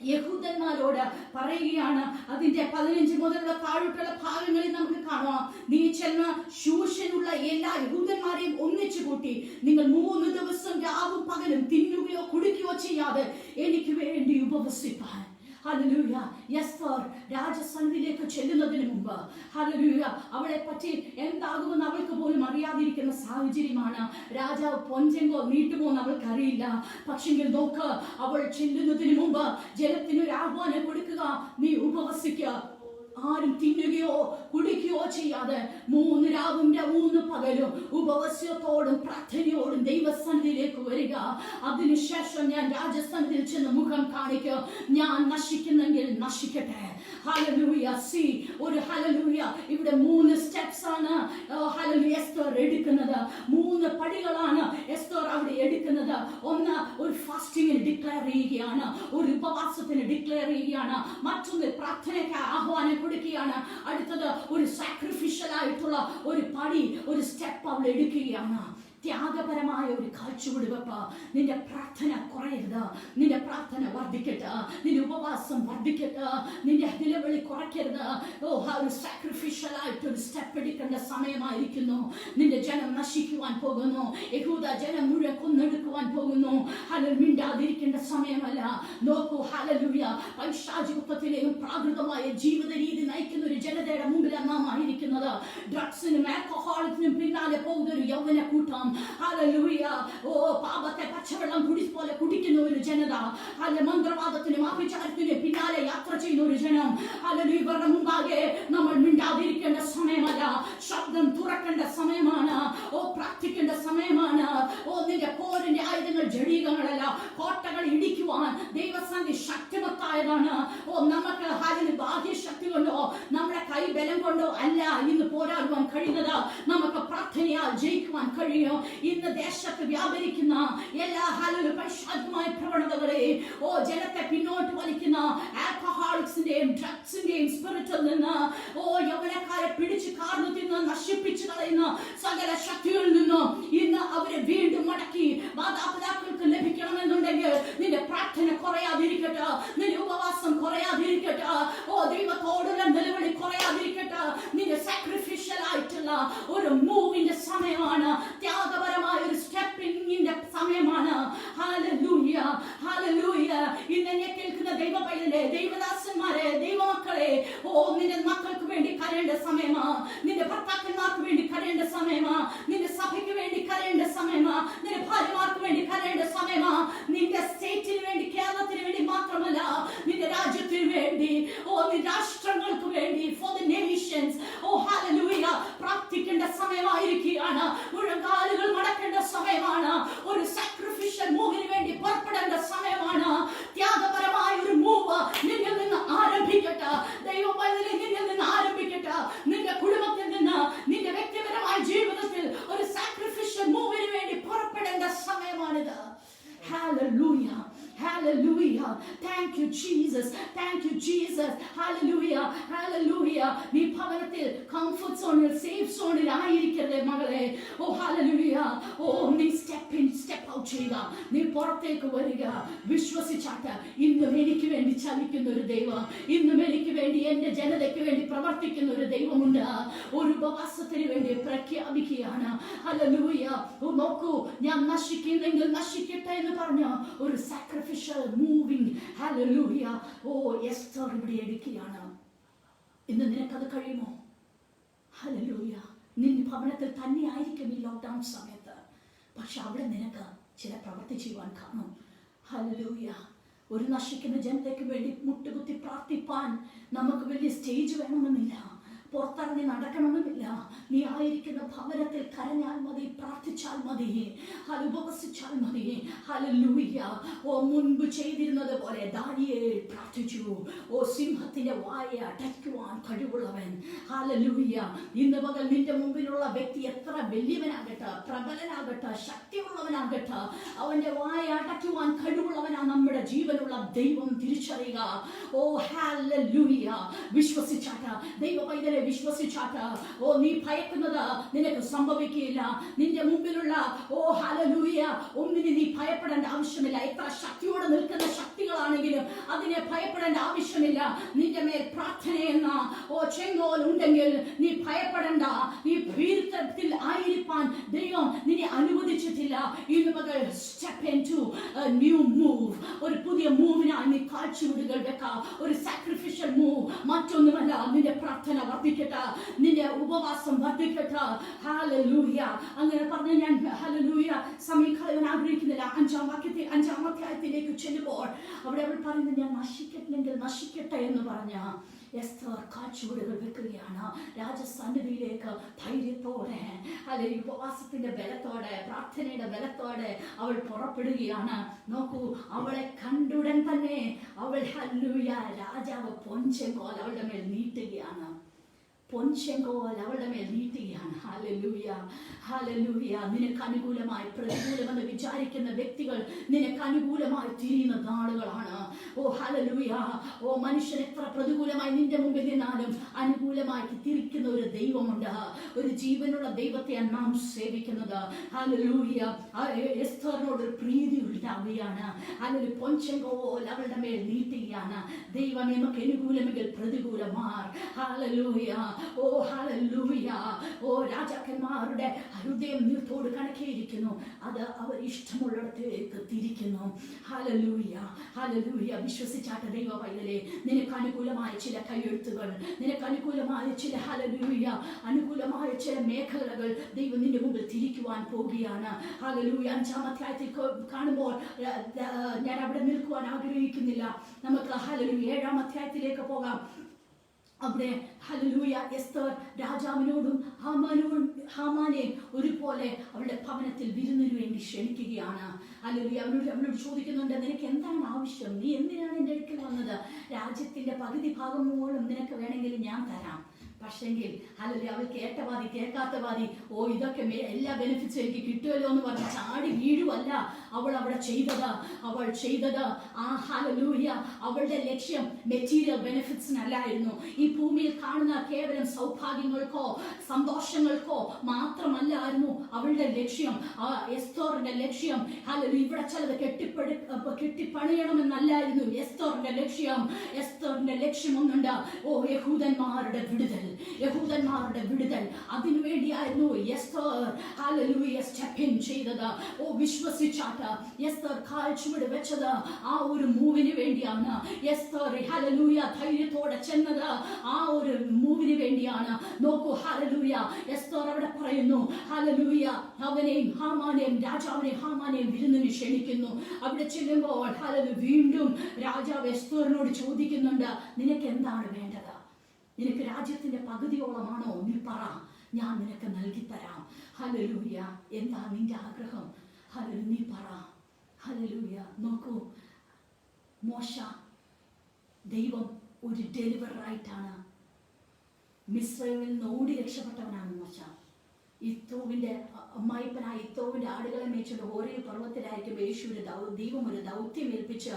യഹൂദന്മാരോട് പറയുകയാണ്. അതിന്റെ 15 മുതലുള്ള താഴോട്ടുള്ള ഭാഗങ്ങളിൽ നമുക്ക് കാണാം. നീ ചെന്ന് ശൂഷനുള്ള എല്ലാ യഹൂദന്മാരെയും ഒന്നിച്ചു കൂട്ടി നിങ്ങൾ 3 ദിവസം രാവും പകലും തിന്നുകയോ കുടിക്കുകയോ ചെയ്യാതെ എനിക്ക് വേണ്ടി ഉപവസിപ്പാൻ. ഹല്ലേലൂയ എസ്തർ രാജസന്നിധിയിലേക്ക് ചെല്ലുന്നതിന് മുമ്പ് ഹല്ലേലൂയ അവളെ പറ്റി എന്താകുമെന്ന് അവൾക്ക് പോലും അറിയാതിരിക്കുന്ന സാഹചര്യമാണ്. രാജാവ് പൊഞ്ചെങ്കോ നീട്ടുമോ എന്ന് അവൾക്ക് അറിയില്ല. പക്ഷെങ്കിൽ നോക്ക്, അവൾ ചെല്ലുന്നതിന് മുമ്പ് ജനത്തിനൊരു ആഹ്വാനം കൊടുക്കുക, നീ ഉപവസിക്കുക. ആരും തിന്നുകയോ കുടിക്കുകയോ ചെയ്യാതെ 3 രാവും 3 പകലും ഉപവസ്യത്തോടും പ്രാർത്ഥനയോടും ദൈവസന്നിധിയിലേക്ക് വരിക. അതിനുശേഷം ഞാൻ രാജസന്നിധിയിൽ ചെന്ന് മുഖം കാണിക്കും. ഞാൻ നശിക്കുന്നെങ്കിൽ നശിക്കട്ടെ. ഹല്ലേലൂയ സി ഒരു ഹല്ലേലൂയ ഇവിടെ 3 സ്റ്റെപ്സ് ആണ് ഹല്ലേലൂയ എസ്തർ എടുക്കുന്നത്. 3 പടികളാണ് എസ്തർ അവിടെ എടുക്കുന്നത്. ഒന്ന് ഒരു ഫാസ്റ്റിംഗിന് ഡിക്ലെയർ ചെയ്യുകയാണ്, ഒരു ഉപവാസത്തിന് ഡിക്ലെയർ ചെയ്യുകയാണ്. മറ്റൊന്ന് പ്രാർത്ഥനയ്ക്ക് ആഹ്വാനം കൊടുക്കുകയാണ്. അടുത്തത് ഒരു സാക്രിഫിഷ്യൽ ആയിട്ടുള്ള ഒരു പടി, ഒരു സ്റ്റെപ്പ് അവൾ എടുക്കുകയാണ്. ത്യാഗപരമായ ഒരു കാഴ്ചവെടുപ്പ്. നിന്റെ പ്രാർത്ഥന കുറയരുത്, നിന്റെ പ്രാർത്ഥന വർദ്ധിക്കട്ടെ, നിന്റെ ഉപവാസം വർദ്ധിക്കട്ടെ, നിന്റെ നിലവിളി കുറയ്ക്കരുത്. ഒരു സാക്രിഫിഷ്യൽ ആയിട്ട് ഒരു സ്റ്റെപ്പ് എടുക്കേണ്ട സമയമായിരിക്കുന്നു. നിന്റെ ജനം നശിക്കുവാൻ പോകുന്നു. യഹൂദ ജനം മുഴുവൻ കൊന്നെടുക്കുവാൻ പോകുന്നു. ഹല്ലേലൂയ മിണ്ടാതിരിക്കേണ്ട സമയമല്ല. നോക്കൂ ഹല്ലേലൂയ പൈശാചികത്വത്തിലെയും പ്രാകൃതമായ ജീവിത രീതി നയിക്കുന്ന ഒരു ജനതയുടെ മുമ്പിലാണ് നാം ആയിരിക്കുന്നത്. ഡ്രഗ്സിനും ആൽക്കഹോളിനും പിന്നാലെ പോകുന്ന ഒരു യൗവന കൂട്ടം. ഹല്ലേലൂയ പാപത്തെ പച്ചവെള്ളം പോലെ കുടിക്കുന്ന ഒരു ജനത. മന്ത്രവാദത്തിനും ആഭിചാരത്തിനും പിന്നാലെ യാത്ര ചെയ്യുന്ന ഒരു ജനം. ഹല്ലേലൂയ ഇവരുടെ മുമ്പാകെ നമ്മൾ മിണ്ടാതിരിക്കേണ്ട സമയമല്ല, ശബ്ദം തുറക്കേണ്ട സമയമാണ്. പ്രാർത്ഥിക്കേണ്ട സമയമാണ്. നിന്റെ പോരിന്റെ ആയുധങ്ങൾ ജഡീകങ്ങളല്ല, കോട്ടകൾ ഇടിക്കുവാൻ ദൈവസന്നിധി ശക്തിമത്തായതാണ്. നമുക്ക് ബാഹ്യ ശക്തി കൊണ്ടോ നമ്മുടെ കൈ ബലം കൊണ്ടോ അല്ല ഇന്ന് പോരാടുവാൻ കഴിയുന്നത്. നമുക്ക് പ്രാർത്ഥനയാൽ ജയിക്കുവാൻ കഴിയും. ഇന്ന് ദേശത്ത് വ്യാപരിക്കുന്ന എല്ലാ പൈശാചികമായ പ്രവണതകളെ ജനത്തെ പിന്നോട്ട് വലിക്കുന്ന ആൽക്കഹോളിക്സിന്റെയും ഡ്രഗ്സിന്റെയും സകല ശക്തികളിൽ നിന്നും ഇന്ന് അവരെ വീണ്ടും മടക്കി മാതാപിതാക്കൾക്ക് ലഭിക്കണമെന്നുണ്ടെങ്കിൽ നിന്റെ പ്രാർത്ഥന കുറയാതിരിക്കട്ടെ, നിന്റെ ഉപവാസം കുറയാതിരിക്കട്ടെ, ദൈവത്തോടുള്ള നിലവിളി കുറയാതിരിക്കട്ടെ. നിന്റെ സാക്രിഫിഷ്യൽ ആയിട്ടുള്ള ഒരു മൂവിന്റെ സമയമാണ്, ത്യാഗപരമായ ഒരു സ്റ്റെപ്പിങ്ങിന്റെ സമയമാണ്. Hallelujah, hallelujah. ഇന്ന് എന്നെ കേൾക്കുന്ന ദൈവ പൈതലേ, ദൈവദാസന്മാരെ, ദൈവമക്കളെ, നിന്റെ മക്കൾക്ക് വേണ്ടി കരയേണ്ട സമയമാ, നിന്റെ ഭർത്താക്കന്മാർക്ക് വേണ്ടി കരയേണ്ട സമയമാ, നിന്റെ സഭയ്ക്ക് വേണ്ടി കരയേണ്ട സമയമാ, നിന്റെ ഭാര്യമാർക്ക് വേണ്ടി കരയേണ്ട സമയമാ, നിന്റെ സ്റ്റേറ്റിന് വേണ്ടി, കേരളത്തിന് വേണ്ടി മാത്രമല്ല, നിന്റെ രാജ്യത്തിന് വേണ്ടി, നിന്റെ രാഷ്ട്രങ്ങൾക്ക് വേണ്ടി, ഫോർ ദി നേഷൻസ്, ഹല്ലേലൂയ, പ്രാർത്ഥിക്കേണ്ട സമയമായിരിക്കുകയാണ്. മുഴങ്കാലുകൾ മടക്കേണ്ട സമയമാണ്. ഒരു സാക്രിഫിഷ്യൽ മൂവിന് വേണ്ടി പുറപ്പെടേണ്ട സമയമാണ്. ത്യാഗപരമായ ഒരു മൂവ് നിന്നിൽ നിന്ന് ആരംഭിക്കട്ടെ. ദൈവപൈതലേ, നിന്നിൽ നിന്ന് ആരംഭിക്കട്ടെ. നിന്റെ കുടുംബത്തിൽ നിന്ന്, നിന്റെ വ്യക്തിപരമായ ജീവിതത്തിൽ ഒരു സാക്രിഫിഷ്യൽ മൂവിന് വേണ്ടി പുറപ്പെടേണ്ട സമയമാണിത്. Hallelujah. Hallelujah. Thank you Jesus. Thank you Jesus. Hallelujah. Hallelujah. നീ ഭവനത്തിൽ കംഫർട്ട് സോണിൽ, സേഫ് സോണിൽ ആയിരിക്കരുത് മകളെ. Hallelujah. നീ സ്റ്റെപ്പ് ഇൻ സ്റ്റെപ്പ് ഔട്ട് ചെയ്യുക. നീ പുറത്തേക്ക് വരിക. വിശ്വസിച്ചാട്ട് ഇന്നും എനിക്ക് വേണ്ടി ചലിക്കുന്ന ഒരു ദൈവം, ഇന്നും എനിക്ക് വേണ്ടി, എന്റെ ജനതയ്ക്ക് വേണ്ടി പ്രവർത്തിക്കുന്ന ഒരു ദൈവമുണ്ട്. ഒരു ഉപവാസത്തിന് വേണ്ടി പ്രഖ്യാപിക്കുകയാണ്. Hallelujah. നോക്കൂ, ഞാൻ നശിക്കുന്നെങ്കിൽ നശിക്കട്ടെ എന്ന് പറഞ്ഞ ഒരു സാക്രിഫൈസ് മൂവിംഗ്. ഹല്ലേലൂയ. എസ്തർ ഇവിടെ എടുക്കുകയാണ്. ഇന്ന് നിനക്കത് കഴിയുമോ? ഹല്ലേലൂയ. നിന്റെ ഭവനത്തിൽ തന്നെ ആയിരിക്കും ഈ ലോക്ക്ഡൗൺ സമയത്ത്, പക്ഷെ അവിടെ നിനക്ക് ചില പ്രവൃത്തി ചെയ്യുവാൻ കാണും. ഹല്ലേലൂയ. ഒരു നശിക്കുന്ന ജനതയ്ക്ക് വേണ്ടി മുട്ടുകുത്തി പ്രാർത്ഥിപ്പാൻ നമുക്ക് വലിയ സ്റ്റേജ് വേണമെന്നില്ല, പുറത്തിറങ്ങി നടക്കണമെന്നില്ല. നീ ആയിരിക്കുന്ന ഭവനത്തിൽ കരഞ്ഞാൽ മതി, പ്രാർത്ഥിച്ചാൽ മതി, ഉപവസിച്ചാൽ മതി. ഹല്ലേലൂയ. മുൻപ് ചെയ്തിരുന്നത് പോലെ ദാനിയേൽ പ്രാർത്ഥിച്ചു. സിംഹത്തിന്റെ വായ അടയ്ക്കുവാൻ കഴിവുള്ളവൻ. ഹല്ലേലൂയ. ഇന്ന് പകൽ നിന്റെ മുമ്പിലുള്ള വ്യക്തി എത്ര വലിയവനാകട്ടെ, പ്രബലനാകട്ടെ, ശക്തിയുള്ളവനാകട്ടെ, അവന്റെ വായ അടയ്ക്കുവാൻ കഴിവുള്ളവനാ നമ്മുടെ ജീവനുള്ള ദൈവം. തിരിച്ചറിയുക. ഹല്ലേലൂയ. വിശ്വസിച്ചാട്ട ദൈവ പൈതലെ, വിശ്വസിച്ചാട്ട് നീ ഭയക്കുന്നത് നിനക്ക് സംഭവിക്കുകയില്ല. നിന്റെ മുമ്പിലുള്ള ഹല്ലേലൂയ ഒന്നിന് നീ ഭയപ്പെടേണ്ട ആവശ്യമില്ല. എത്ര ശക്തിയോടെ നിൽക്കുന്ന ശക്തികളാണെങ്കിലും അതിനെ ഭയപ്പെടേണ്ട ആവശ്യമില്ല. നിന്റെ മേൽ പ്രാർത്ഥനയെന്ന ചെങ്കോൽ ഉണ്ടെങ്കിൽ നീ ഭയപ്പെടേണ്ട. നീ ഭീരുത്വത്തിൽ ആയിരിക്കാൻ ദൈവം നിന്നെ അനുവദിച്ചിട്ടില്ല. ഇന്ന് പകൽ step into A new move. ഒരു പുതിയ മൂവിനായി നീ കാഴ്ചവിടുകൾ വെക്കാം. ഒരു സാക്രിഫിഷ്യൽ മൂവ്. മറ്റൊന്നുമല്ല, നിന്റെ പ്രാർത്ഥന വർദ്ധിക്കട്ടെ, നിന്റെ ഉപവാസം വർദ്ധിക്കട്ടെ. ഹല്ലേലൂയ. അങ്ങനെ പറഞ്ഞ് ഞാൻ ഹല്ലേലൂയ സമയം കളയാൻ ആഗ്രഹിക്കുന്നില്ല. 5-ാം വാക്യത്തിൽ 5-ാം അധ്യായത്തിലേക്ക് ചെല്ലുമ്പോൾ അവിടെ അവൾ പറയുന്നത്, ഞാൻ നശിക്കട്ടെങ്കിൽ നശിക്കട്ടെ എന്ന് പറഞ്ഞ എസ്തർ കാഴ്ചവെടുകൾ വെക്കുകയാണ്. രാജസന്നിധിയിലേക്ക് ധൈര്യത്തോടെ, അല്ലെങ്കിൽ ഉപവാസത്തിന്റെ ബലത്തോടെ, പ്രാർത്ഥനയുടെ ബലത്തോടെ അവൾ പുറപ്പെടുകയാണ്. നോക്കൂ, അവളെ കണ്ടുടൻ തന്നെ അവൾ ഹല്ലേലൂയ രാജാവ് പൊൻചെങ്കോൽ അവളുടെ മേൽ നീട്ടുകയാണ്. പൊൻചെങ്കോൽ അവളുടെ മേൽ നീട്ടുകയാണ്. Hallelujah, hallelujah. നിനക്ക് അനുകൂലമായി, പ്രതികൂലമെന്ന് വിചാരിക്കുന്ന വ്യക്തികൾ നിനക്ക് അനുകൂലമായി തിരിയുന്ന നാളുകളാണ്. ഹല്ലേലൂയ. മനുഷ്യൻ എത്ര പ്രതികൂലമായി നിന്റെ മുമ്പിൽ നിന്നാലും അനുകൂലമായി തിരിക്കുന്ന ഒരു ദൈവമുണ്ട്. ഒരു ജീവനുള്ള ദൈവത്തെയാണ് നാം സേവിക്കുന്നത്. ഹല്ലേലൂയ. എസ്തറിനോട് ഒരു പ്രീതി ഉണ്ടാവുകയാണ്. അല്ലെങ്കിൽ പൊൻചെങ്കോൽ അവളുടെ മേൽ നീട്ടുകയാണ്. ദൈവം നമുക്ക് അനുകൂലമെങ്കിൽ പ്രതികൂലമാർ. ഹല്ലേലൂയ. ഹല്ലേലൂയ. രാജാക്കന്മാരുടെ ഹൃദയം നീർത്തോട് കണക്കിയിരിക്കുന്നു. അത് അവർ ഇഷ്ടമുള്ളിടത്തേക്ക് തിരിക്കുന്നു. Hallelujah, hallelujah. വിശ്വസിച്ചാട്ടെ ദൈവ പൈതലേ, നിനക്ക് അനുകൂലമായ ചില കയ്യെഴുത്തുകൾ, നിനക്ക് അനുകൂലമായ ചില ഹല്ലേലൂയ അനുകൂലമായ ചില മേഖലകൾ ദൈവം നിന്റെ മുമ്പിൽ തിരിക്കുവാൻ പോകുകയാണ്. ഹല്ലേലൂയ. 5-ാം അധ്യായത്തിൽ കാണുമ്പോൾ ഞാൻ അവിടെ നിൽക്കുവാൻ ആഗ്രഹിക്കുന്നില്ല. നമുക്ക് ഹല്ലേലൂയ 7-ാം അധ്യായത്തിലേക്ക് പോകാം. അവിടെ ഹല്ലേലൂയ എസ്തർ രാജാവിനോടും ഹാമാനെ ഒരുപോലെ അവളുടെ ഭവനത്തിൽ വിരുന്നിനു വേണ്ടി ക്ഷണിക്കുകയാണ്. ഹല്ലേലൂയ. അവനോട് ചോദിക്കുന്നുണ്ട്, നിനക്ക് എന്താണ് ആവശ്യം? നീ എന്തിനാണ് എൻ്റെ അടുക്കൽ വന്നത്? രാജ്യത്തിന്റെ പകുതി ഭാഗമോളം നിനക്ക് വേണമെങ്കിൽ ഞാൻ തരാം. പക്ഷെങ്കിൽ ഹല്ലേലൂയ അവൾ കേട്ട വാതി കേൾക്കാത്ത വാതി ഇതൊക്കെ എല്ലാ ബെനിഫിറ്റ്സും എനിക്ക് കിട്ടുമല്ലോ എന്ന് പറഞ്ഞ് ചാടി വീഴുവല്ല അവൾ അവിടെ ചെയ്തത് ഹല്ലേലൂയ, അവളുടെ ലക്ഷ്യം മെറ്റീരിയൽ ബെനിഫിറ്റ്സിനല്ലായിരുന്നു. ഈ ഭൂമിയിൽ കാണുന്ന കേവലം സൗഭാഗ്യങ്ങൾക്കോ സന്തോഷങ്ങൾക്കോ മാത്രമല്ലായിരുന്നു അവളുടെ ലക്ഷ്യം. എസ്തോറിന്റെ ലക്ഷ്യം ഹല്ലേലൂയ ഇവിടെ ചിലത് കെട്ടിപ്പണിയണമെന്നല്ലായിരുന്നു എസ്തോറിന്റെ ലക്ഷ്യം. എസ്തോറിന്റെ ലക്ഷ്യം ഒന്നുണ്ട്, യഹൂദന്മാരുടെ വിടുതൽ. അതിനുവേണ്ടിയായിരുന്നു എസ്തർ ഹല്ലേലൂയ സ്റ്റെപ്പ് ഇൻ ചെയ്തത്. വിശ്വസിച്ചാട്ട് എസ്തർ കാൽച്ചുവട് വെച്ചത് ആ ഒരു മൂവിന് വേണ്ടിയാണ്. എസ്തർ ഹല്ലേലൂയ ധൈര്യത്തോടെ ചെന്നത് ആ ഒരു മൂവിന് വേണ്ടിയാണ്. നോക്കൂ ഹല്ലേലൂയ, എസ്തർ അവിടെ പറയുന്നു ഹല്ലേലൂയ, അവനെയും ഹാമാനെയും രാജാവിനെയും ഹാമാനെയും വിരുന്നിന് ക്ഷണിക്കുന്നു. അവിടെ ചെല്ലുമ്പോൾ ഹല്ലേലൂയ വീണ്ടും രാജാവ് എസ്തറിനോട് ചോദിക്കുന്നുണ്ട്, നിനക്ക് എന്താണ് വേണ്ടത്? നിനക്ക് രാജ്യത്തിന്റെ പകുതിയോളമാണോ? നീ പറ, ഞാൻ നിനക്ക് നൽകി തരാം. ഹല്ലേലൂയ, എന്താ നിന്റെ ആഗ്രഹം? ഹല്ലേലൂയ, നീ പറ. ഹല്ലേലൂയ, നോക്കൂ, മോശ ദൈവം ഒരു ഡെലിവറായിട്ടാണ് മിസ്രൈമിൽ നിന്ന് ഓടി രക്ഷപ്പെട്ടവനാണ് മോശ. ഇത്തോവിന്റെ അമ്മായിപ്പനായ ഇത്തോവിന്റെ ആടുകളെ മേച്ചുകൊണ്ട് ഓരോ പർവ്വത്തിലായിരിക്കും ദൈവം ഒരു ദൗത്യം ഏൽപ്പിച്ച്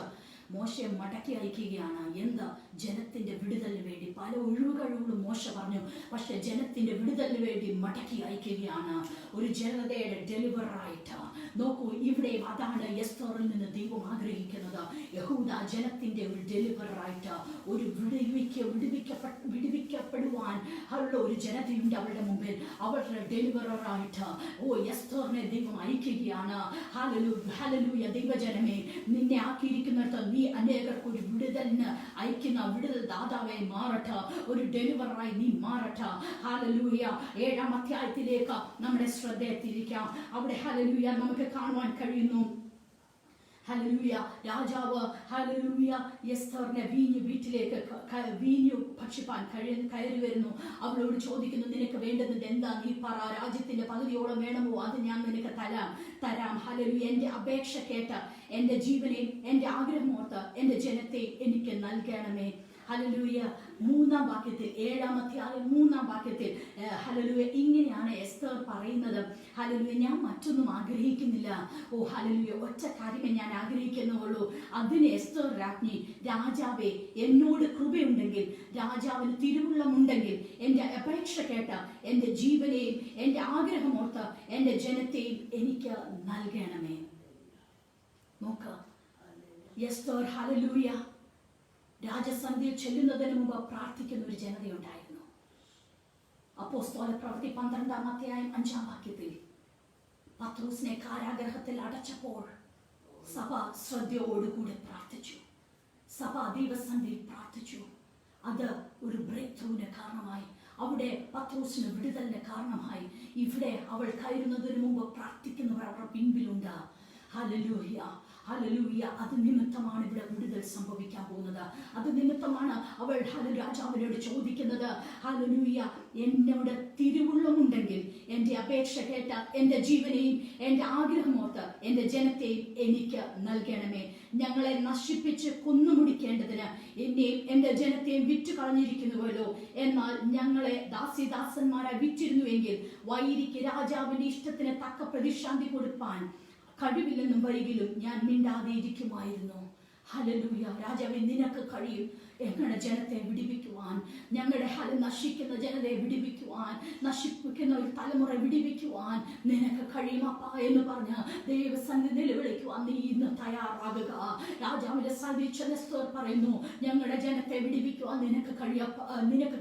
മോശയെ മടക്കി അയക്കുകയാണ്. എന്താ? ജനത്തിന്റെ വിടുതലിന് വേണ്ടി. പല ഒഴിവുകളും മോശ പറഞ്ഞു, പക്ഷെ ജനത്തിന്റെ വിടുതലിന് വേണ്ടി മടക്കി അയക്കുകയാണ്, ഒരു ജനതയുടെ ഡെലിവറായിട്ട്. നോക്കൂ, ഇവിടെ അതാണ് എസ്തറിൽ നിന്ന് ദൈവം ആഗ്രഹിക്കുന്നത്. യഹൂദ ജനത്തിന്റെ ഒരു ഡെലിവറായിട്ട്, ഒരു വിടുവിക്കപ്പെടുവാൻ ഉള്ള ഒരു ജനതയുണ്ട് അവളുടെ മുമ്പിൽ. അവളുടെ ഡെലിവറായിട്ട് എസ്തറിനെ ദൈവം അയക്കുകയാണ്. ഹല്ലേലൂയ, ദൈവജനമേ, നിന്നെ ആക്കിയിരിക്കുന്നിടത്ത് നീ അനേകർക്ക് ഒരു വിടുതലിന് അയക്കുന്ന വിടുതൽ ദാതാവായി മാറട്ടെ, ഒരു ഡെലിവറായി നീ മാറട്ടെ. ഹല്ലേലൂയ, 7-ാം അധ്യായത്തിലേക്ക് നമ്മുടെ ശ്രദ്ധയെ തിരിക്കാം. അവിടെ ഹല്ലേലൂയ നമുക്ക് കാണുവാൻ കഴിയുന്നു. ഹല്ലേലൂയ, രാജാവ് ഹല്ലേലൂയ എസ്തറിനെ വീട്ടിലേക്ക് വീഞ്ഞു ഭക്ഷിപ്പാൻ കയറി വരുന്നു. അവളോട് ചോദിക്കുന്നു, നിനക്ക് വേണ്ടുന്നത് എന്താ? നീ പറ, രാജ്യത്തിന്റെ പകുതിയോളം വേണമോ? അത് ഞാൻ നിനക്ക് തരാം. ഹല്ലേലൂയ, എന്റെ അപേക്ഷ കേട്ട് എന്റെ ജീവനെയും എന്റെ ആഗ്രഹമോർത്ത് എന്റെ ജനത്തെ എനിക്ക് നൽകണമേ. ഹല്ലേലൂയ, 3-ാം വാക്യത്തിൽ, 7-ാം അധ്യായം 3-ാം വാക്യത്തിൽ ഹല്ലേലൂയ ഇങ്ങനെയാണ് എസ്തർ പറയുന്നത്. ഹല്ലേലൂയ, ഞാൻ മറ്റൊന്നും ആഗ്രഹിക്കുന്നില്ല. ഹല്ലേലൂയ, ഒറ്റ കാര്യമേ ഞാൻ ആഗ്രഹിക്കുന്നുള്ളൂ. അതിന് എസ്തർ രാജ്ഞി, രാജാവേ, എന്നോട് കൃപയുണ്ടെങ്കിൽ, രാജാവിന് തിരുവുള്ളമുണ്ടെങ്കിൽ എന്റെ അപേക്ഷ കേട്ട എന്റെ ജീവനെയും എന്റെ ആഗ്രഹമോർത്ത് എന്റെ ജനത്തെയും എനിക്ക് നൽകണമേ. നോക്ക, എസ്തർ ഹല്ലേലൂയ രാജസന്നിധിയിൽ ചെല്ലുന്നതിന് മുമ്പ് പ്രാർത്ഥിക്കുന്ന ഒരു ജനതയുണ്ടായിരുന്നു. അപ്പോസ്തലപ്രവൃത്തി 12-ാം അധ്യായം 5-ാം വാക്യത്തിൽ പത്രോസിനെ കാരാഗൃഹത്തിൽ അടച്ചപ്പോൾ സഭ ശ്രദ്ധയോടുകൂടി പ്രാർത്ഥിച്ചു. സഭ ദൈവസന്നിധിയിൽ പ്രാർത്ഥിച്ചു. അത് ഒരു ബ്രേക്ക് ത്രൂവിന് കാരണമായി. അവിടെ പത്രോസിന് വിടുതലിന് കാരണമായി. ഇവിടെ അവൾ കയറുന്നതിന് മുമ്പ് പ്രാർത്ഥിക്കുന്നവർ അവരുടെ പിൻപിലുണ്ട്. ഹല്ലേലൂയ, ഹല്ലേലൂയ, അത് നിമിത്തമാണ് ഇവിടെ വിടുതൽ സംഭവിക്കാൻ പോകുന്നത്. അത് നിമിത്തമാണ് അവൾ രാജാവിനോട് ചോദിക്കുന്നത്, ഹല്ലേലൂയ, എന്നോട് തിരുവുള്ളമുണ്ടെങ്കിൽ എന്റെ അപേക്ഷ കേട്ട എന്റെ ജീവനെയും എന്റെ ആഗ്രഹമോർത്ത് എന്റെ ജനത്തെയും എനിക്ക് നൽകണമേ. ഞങ്ങളെ നശിപ്പിച്ച് കൊന്നുമുടിക്കേണ്ടതിന് എന്നെയും എന്റെ ജനത്തെയും വിറ്റു കളഞ്ഞിരിക്കുന്നുവല്ലോ. എന്നാൽ ഞങ്ങളെ ദാസിദാസന്മാരായി വിറ്റിരുന്നുവെങ്കിൽ വൈരിക്ക് രാജാവിന്റെ ഇഷ്ടത്തിന് തക്ക പ്രതിശാന്തി കൊടുപ്പാൻ കഴിവില്ലെന്നും വരികിലും ഞാൻ മിണ്ടാതെ ഇരിക്കുമായിരുന്നു. ഹല്ലേലൂയ, രാജാവേ, നിനക്ക് കഴിയും ഞങ്ങളുടെ ജനത്തെ വിടിവിക്കുവാൻ, ഞങ്ങളുടെ നശിക്കുന്ന ജനതയെ വിടിവിക്കുവാൻ, നശിപ്പിക്കുന്ന ഒരു തലമുറ വിടിവിക്കുവാൻ നിനക്ക് കഴിയുമപ്പ എന്ന് പറഞ്ഞ് ദൈവസന്നിധി നിലവിളിക്കുവാൻ നീ ഇന്ന് തയ്യാറാകുക. രാജാവിന്റെ സന്നിധിയിൽ എസ്തർ പറയുന്നു, ഞങ്ങളുടെ ജനത്തെ വിടിവിക്കുവാൻ നിനക്ക്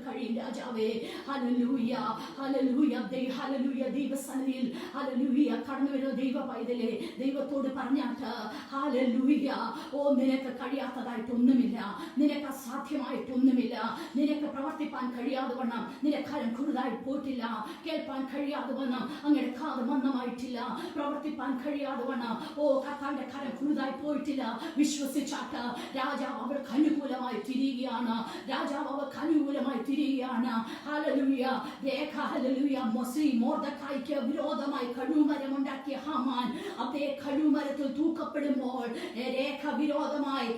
കഴിയും രാജാവേ. ഹല്ലേലൂയ, ഹല്ലേലൂയ, ഹല്ലേലൂയ, ദൈവസന്നിധിയിൽ ഹല്ലേലൂയ കടന്നു വരുന്ന ദൈവ പൈതലേ, ദൈവത്തോട് പറഞ്ഞാട്ട് ഹല്ലേലൂയ, നിനക്ക് കഴിയാത്തതായിട്ടൊന്നുമില്ല, നിനക്ക് അസാധ്യമായിട്ടൊന്നുമില്ല, നിനക്ക് പ്രവർത്തിപ്പാൻ കഴിയാതെ വണ്ണം നിന്റെ കരം കുറുതായി പോയിട്ടില്ല, കേൾപ്പാൻ കഴിയാതെ വണ്ണം അങ്ങയുടെ കാത് മന്ദമായിട്ടില്ല, പ്രവർത്തിപ്പാൻ കഴിയാതെ വണ്ണം കർത്താവിന്റെ കരം കുറുതായി പോയിട്ടില്ല. വിശ്വസിച്ചാട്ട് രാജാവ് അവൾക്ക് അനുകൂലമായി തിരിയുകയാണ്. ഹല്ലേലൂയ, രേഖ ഹല്ലേലൂയ, മൊർദെഖായിക്ക് വിരോധമായി കഴുമരമുണ്ടാക്കിയ ഹാമാൻ അതേ കഴുമരത്തിൽ തൂക്കപ്പെടുമ്പോൾ രേഖ വിരോധമായി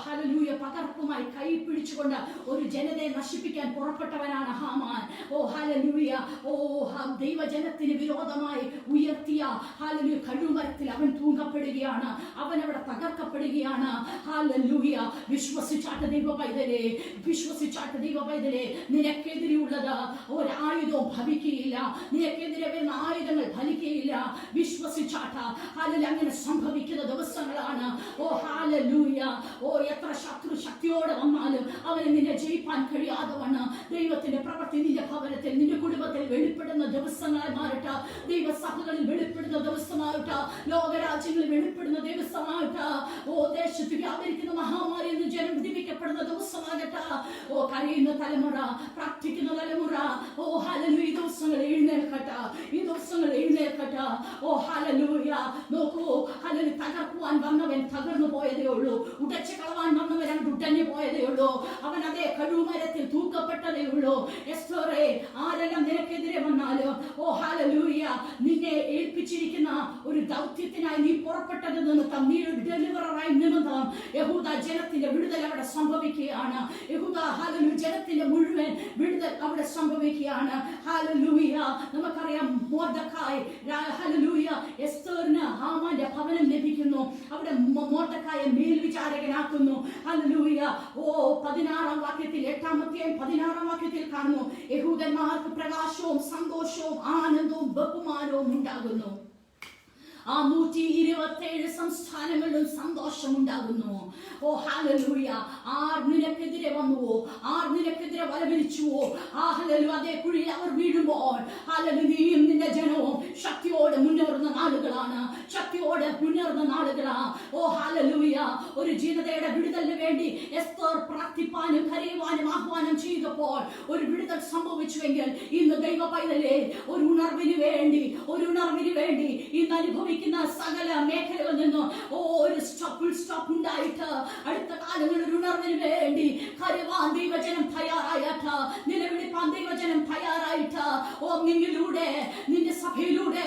ഹല്ലേലൂയ പകർപ്പുമായി ആയുധവുമായി കൈ പിടിച്ചുകൊണ്ട് ഒരു ജനതയെ നശിപ്പിക്കാൻ പുറപ്പെട്ടവനാണ് ഹാമാൻ. ഓ ഹല്ലേലൂയ. ഓ ദൈവജനത്തിന് വിരോധമായി ഉയർത്തിയ ഹല്ലേലൂയ കഴുമരത്തിൽ അവൻ തൂങ്ങപ്പെടുകയാണ്. അവൻ അവിടെ തകർക്കപ്പെടുകയാണ്. ഹല്ലേലൂയ. വിശ്വസിച്ചാട്ട് ദൈവ പൈതലേ, വിശ്വസിച്ചാട്ട് ദൈവ പൈതലേ, നിനക്കെതിരെയുള്ളത് ഒരായുധവും ഭവിക്കുകയില്ല. നിനക്കെതിരെ വരുന്ന ആയുധങ്ങൾ ഫലിക്കുകയില്ല. വിശ്വസിച്ചാട്ട ഹല്ലേലൂയ. അങ്ങനെ സംഭവിക്കുന്ന ദിവസങ്ങളാണ്. ഓ ഹല്ലേലൂയ. ഓ എത്ര ശത്രു ശക്തിയോടെ വന്നാലും അവന് നിന്നെ ജയിപ്പാൻ കഴിയാതെ വണ്ണം ദൈവത്തിന്റെ പ്രവൃത്തി നിന്റെ ഭവനത്തിൽ നിന്റെ കുടുംബത്തിൽ വെളിപ്പെടുന്ന ദിവസങ്ങളായി മാറട്ടെ. ദൈവസഭകളിൽ വെളിപ്പെടുന്ന ദിവസമായിട്ട്, ലോകരാജ്യങ്ങളിൽ വെളിപ്പെടുന്ന ദിവസമായിട്ട്, ഓ ദേശത്ത് വ്യാപരിക്കുന്ന മഹാമാരിയിൽ നിന്ന് ജനം വിധിപ്പിക്കപ്പെടുന്ന ദിവസമാകട്ടെ. ഓ കരയുന്ന തലമുറ, പ്രാർത്ഥിക്കുന്ന തലമുറ, ഓ ഹല്ലേലൂയ, ഈ ദിവസങ്ങൾ എഴുന്നേൽക്കട്ടെ, ഈ ദിവസങ്ങൾ എഴുന്നേൽക്കട്ടെ. ഓ ഹല്ലേലൂയ. നോക്കൂ, ഹല്ലേലൂയ, തകർക്കുവാൻ വന്നവൻ തകർന്നു പോയതേ ഉള്ളൂ. ഉടച്ചു കളവാൻ വന്നവൻ അങ്ങ് ഉടഞ്ഞു പോയതേ ഉള്ളൂ. അവൻ അതേ കഴുമരത്തിൽ തൂക്കപ്പെട്ടതേ ഉള്ളൂ. എസ്തോറേ, ആരെല്ലാം നിനക്കെതിരെ വന്നാലും, ഓ ഹല്ലേലൂയ, നിന്നെ ഏൽപ്പിച്ചിരിക്കുന്ന ഒരു ദൗത്യത്തിനായി നീ പുറപ്പെട്ടത് നിമിത്തം, നീ ഒരു ഡെലിവറായി നിമിത്തം യഹൂദ ജനത്തിന്റെ വിടുതൽ അവിടെ സംഭവിക്കുകയാണ്. യഹൂദ ഹല്ലേലൂയ ജനത്തിന്റെ മുഴുവൻ വിടുതൽ അവിടെ സംഭവിക്കുകയാണ്. ഹല്ലേലൂയ. നമുക്കറിയാം മൊർദെഖായി ഹല്ലേലൂയ എസ്തേറിന് ഹാമാന്റെ ഭവനം ലഭിക്കുന്നു. അവിടെ മൊർദെഖായെ മേൽവിചാരകനാക്കുന്നു. ഹല്ലേലൂയ. ഓ 16-ാം വാക്യത്തിൽ 8-ാം വാക്യത്തിൽ കാണുന്നു, യഹൂദന്മാർക്ക് പ്രകാശവും സന്തോഷവും ആനന്ദവും ബഹുമാനവും ഉണ്ടാകുന്നു. ആ 127 സംസ്ഥാനങ്ങളിലും സന്തോഷമുണ്ടാകുന്നു. ഓ ഹല്ലേലൂയ. ആർ നിനക്കെതിരെ വന്നുവോ, ആർ നിനക്കെതിരെ വലവിരിച്ചുവോ, ആ ഹല്ലേലൂയ അതേ കുഴിയിൽ അവർ വീഴുമ്പോൾ ഹല്ലേലൂയ നീയും നിന്റെ ജനവും ശക്തിയോടെ മുന്നേറുന്ന നാളുകളാണ്, ശക്തിയോടെ മുന്നേറുന്ന നാളുകളാണ്. ഓ ഹല്ലേലൂയ. ഒരു ജനതയുടെ വിടുതലിന് വേണ്ടി എസ്തേർ പ്രാർത്ഥിപ്പാനും കരയുവാനും ആഹ്വാനം ചെയ്തപ്പോൾ ഒരു വിടുതൽ സംഭവിച്ചുവെങ്കിൽ ഇന്ന് ദൈവ പൈതലേ, ഒരു ഉണർവിന് വേണ്ടി ഇന്ന് അനുഭവിക്കുന്ന സകല മേഖലകളിൽ നിന്നും ഒരു സ്റ്റോപ്പ് ഉണ്ടായിട്ട് അടുത്ത കാലങ്ങളിൽ ഒരു ഉണർവിന് വേണ്ടി കരവാൻ ദൈവജനം തയ്യാറായിട്ട്, നിലവിളിപ്പാൻ ദൈവജനം തയ്യാറായിട്ട്, ഓ നിന്നിലൂടെ, നിന്റെ സഭയിലൂടെ,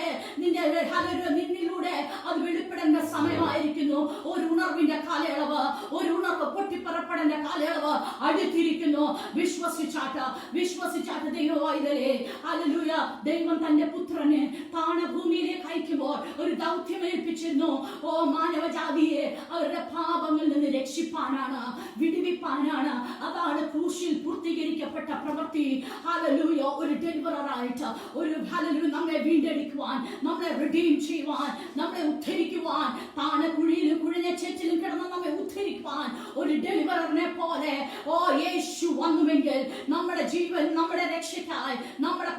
നിന്നിലൂടെ അത് വെളിപ്പെടേണ്ട സമയമായിരിക്കുന്നു. ഒരു ഉണർവിന്റെ കാലയളവ്, ഒരു ഉണർവ് പൊട്ടിപ്പറപ്പെടേണ്ട കാലയളവ് അടുത്തിരിക്കുന്നു. വിശ്വസിച്ചാട്ട് ദൈവവായുധലേ, ഹല്ലേലൂയ. ദൈവം തന്റെ പുത്രനെ താണഭൂമിയിലേക്ക് അയക്കുമ്പോൾ ഒരു ദൗത്യം ഏൽപ്പിച്ചിരുന്നു. ഓ മാനവജാതിയെ അവരുടെ പാപങ്ങളിൽ നിന്ന് രക്ഷിപ്പാനാണ്, വിടുവിപ്പാനാണ്. അതാണ് ക്രൂശിൽ പൂർത്തീകരിക്കപ്പെട്ട പ്രവൃത്തി. ഹല്ലേലൂയ. ഒരു ഡെലിവറായിട്ട്, ഒരു ഹല്ലേലൂയ നമ്മെ വീണ്ടെടുക്കുവാൻ, നമ്മളെ റിഡീം ചെയ്യുവാൻ, നമ്മളെ ഉദ്ധരിക്കുവാൻ, താണകുഴിയിലും കുഴിഞ്ഞ ചേറ്റിലും കിടന്ന് നമ്മെ ഉദ്ധരിക്കുവാൻ ഒരു ഡെലിവറിനെ പോലെ ഓ യേശു വന്നുവെങ്കിൽ നമ്മുടെ ജീവൻ, നമ്മുടെ രക്ഷയ്ക്കായി, നമ്മുടെ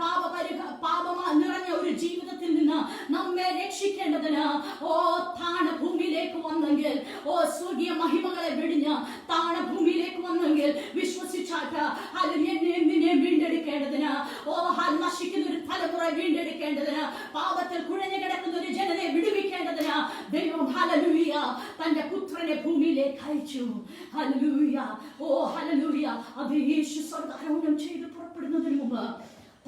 പാപമാ നിറഞ്ഞ ഒരു ജീവിതത്തിൽ നിന്ന് നമ്മെ രക്ഷിക്കേണ്ടതിന് ഓ താണഭൂമിയിലേക്ക് വന്നെങ്കിൽ, ഓ സ്വർഗീയ മഹിമകളെ വെടിഞ്ഞ് താണഭൂമിയിലേക്ക് വന്നെങ്കിൽ വിശ്വസിച്ചാട്ട് നിന്നെ വീണ്ടെടുക്കേണ്ടതിന്, ഓ നശിക്കുന്ന ഒരു തലമുറ വീണ്ടെടുക്കേണ്ടതിന്, പാപത്തിൽ കുഴഞ്ഞു കിടക്കുന്ന ഒരു ജനതയെ വിടുവിക്കേണ്ടതിന് ദൈവം ഹല്ലേലൂയ തന്റെ പുത്രനെ ഭൂമിയിലേക്ക് അയച്ചു. ഹല്ലേലൂയ. Oh hallelujah. അത് യേശു സ്വർഗ്ഗാരോഹണം ചെയ്ത് പുറപ്പെടുന്നതിന് മുമ്പ്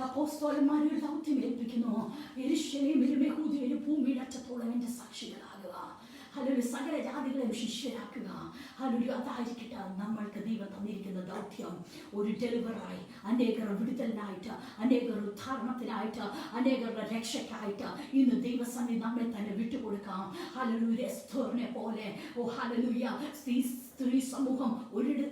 അപ്പോസ്തലന്മാരെ ദൗത്യം ഏൽപ്പിക്കുന്നു. യെരൂശലേമിലും യഹൂദയിലും ഭൂമിയുടെ അറ്റത്തോളം എന്റെ സാക്ഷികളാകുക. ഹല്ലേലൂയ. സകല ജാതികളെയും ശിഷ്യരാക്കുക. ഹല്ലേലൂയ. അതായിരിക്കട്ടെ നമ്മൾക്ക് ദൈവം തന്നിരിക്കുന്ന ദൗത്യം. ഒരു ഡെലിവറായി, അനേകരുടെ വിടുതലിനായിട്ട്, അനേകരുടെ ഉദ്ധാരണത്തിനായിട്ട്, അനേകരുടെ രക്ഷയ്ക്കായിട്ട് ഇന്ന് ദൈവസന്നിധി നമ്മെ തന്നെ വിട്ടുകൊടുക്കാം. ഹല്ലേലൂയ. എസ്തേറിനെ പോലെ ഓ ഹല്ലേലൂയ സ്ത്രീ സമൂഹം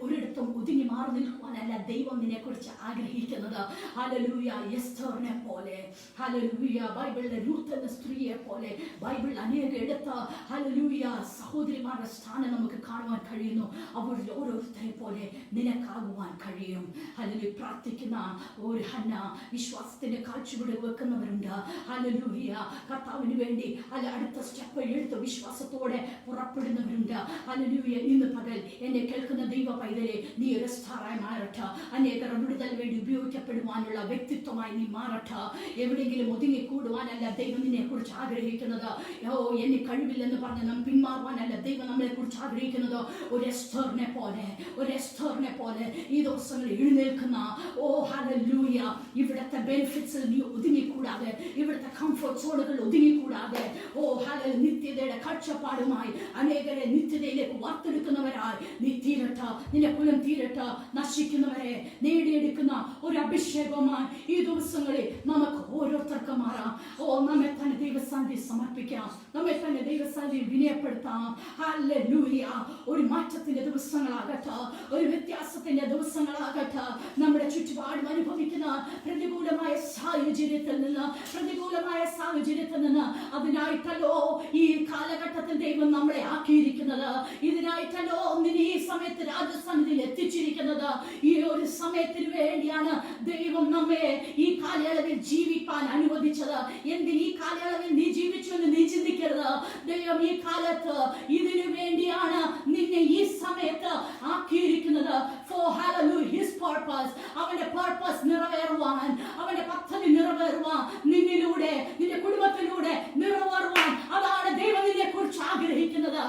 ഒരിടത്തും ഒതുങ്ങി മാറി നിൽക്കുവാനല്ല ദൈവം നിന്നെ കുറിച്ച് ആഗ്രഹിക്കുന്നത്. ഹല്ലേലൂയ. എസ്തേറിനെ പോലെ, ഹല്ലേലൂയ. ബൈബിളിലെ രൂത്ത് എന്ന സ്ത്രീയെ പോലെ ബൈബിളിൽ അനേക ഇടത്ത് ഹല്ലേലൂയ സഹോദരിമാരുടെ സ്ഥാനം നമുക്ക് കാണുവാൻ കഴിയുന്നു. അവരിൽ ഓരോരുത്തരെ പോലെ നിനക്കാകുവാൻ കഴിയും. ഹല്ലേലൂയ. പ്രാർത്ഥിക്കുന്ന ഒരു ഹന്ന, വിശ്വാസത്തിന്റെ കാഴ്ചയുടെ വെക്കുന്നവരുണ്ട്. ഹല്ലേലൂയ. കർത്താവിന് വേണ്ടി അടുത്ത സ്റ്റെപ്പ് എടുത്ത് വിശ്വാസത്തോടെ പുറപ്പെടുന്നവരുണ്ട്. ഹല്ലേലൂയ. ഇന്ന് പകൽ എന്നെ കേൾക്കുന്ന ദൈവ പൈതലെ, നീ ഒരു സ്റ്റാറായി മാറട്ടെ. അനേകർ വിടുതൽ വേണ്ടി ഉപയോഗിക്കപ്പെടുവാനുള്ള വ്യക്തിത്വമായി നീ മാറട്ടെ. എവിടെയെങ്കിലും ഒതുങ്ങിക്കൂടുവാനല്ല ദൈവം നിന്നെ കുറിച്ച് ആഗ്രഹിക്കുന്നത്. ഓ എന്നെ കഴിവില്ലെന്ന് പറഞ്ഞ് നാം പിന്മാറുവാനല്ല ദൈവം നമ്മളെ കുറിച്ച് ആഗ്രഹിക്കുന്നത്. ഒരു എസ്തേറിനെ പോലെ ഈ ദിവസങ്ങളിൽ എഴുന്നേൽക്കുന്ന, ഓ ഹല്ലേലൂയ, ഇവിടുത്തെ ബെനിഫിറ്റ്സിൽ നീ ഒതുങ്ങിക്കൂടാതെ, ഇവിടുത്തെ കംഫർട്ട് സോണുകൾ ഒതുങ്ങിക്കൂടാതെ, ഓ ഹല്ലേലൂയ, നിത്യതയുടെ കാഴ്ചപ്പാടുമായി അനേകരെ നിത്യതയിലേക്ക് വാർത്തെടുക്കുന്നവരായി നേതാവായി നീ തീരട്ട, നിന്റെ കുലം തീരട്ട. നശിക്കുന്നവരെ നേടിയെടുക്കുന്ന ഒരു അഭിഷേകവുമായി ഈ ദിവസങ്ങളിൽ നമുക്ക് ഓരോരുത്തർക്ക് മാറാം. നമ്മെ തന്നെ ദൈവസന്നിധി സമർപ്പിക്കാം, നമ്മെ തന്നെ ദൈവസന്നിധി വിനയപ്പെടുത്താം. ഹല്ലേലൂയ. ഒരു മാറ്റത്തിന്റെ ദിവസങ്ങളാകട്ടെ, ഒരു വ്യത്യാസത്തിന്റെ ദിവസങ്ങളാകട്ടെ. നമ്മുടെ ചുറ്റുപാടും അനുഭവിക്കുന്ന പ്രതികൂലമായ സാഹചര്യത്തിൽ നിന്ന് അതിനായിട്ടല്ലോ ഈ കാലഘട്ടത്തിൽ ദൈവം നമ്മളെ ആക്കിയിരിക്കുന്നത്. ഇതിനായിട്ടല്ലോ ഒന്നിനെ ഈ സമയത്ത് രാജസന്നിധിയിൽ എത്തിച്ചിരിക്കുന്നത്. ഈ ഒരു സമയത്തിന് വേണ്ടിയാണ് ദൈവം നമ്മെ ഈ കാലയളവിൽ ജീവിപ്പാൻ അനുവദിച്ചത്. എന്തിന് ഈ കാലയളവിൽ നീ ജീവിച്ചു എന്ന് നീ ചിന്തിക്കരുത്. ദൈവം ഈ കാലത്ത് ഇതിനു വേണ്ടിയാണ് നിന്നെ ഈ സമയത്ത് ആക്കിയിരിക്കുന്നത്. For hallelujah, his purpose, അവന്റെ purpose നിറവേറുവാൻ, അവന്റെ പദ്ധതി നിറവേറുവാൻ, നിന്നിലൂടെ നിന്റെ കുടുംബത്തിലൂടെ നിറവേറുവാൻ. അതാണ് ദൈവം നിന്നെ കുറിച്ച് ആഗ്രഹിക്കുന്നത്.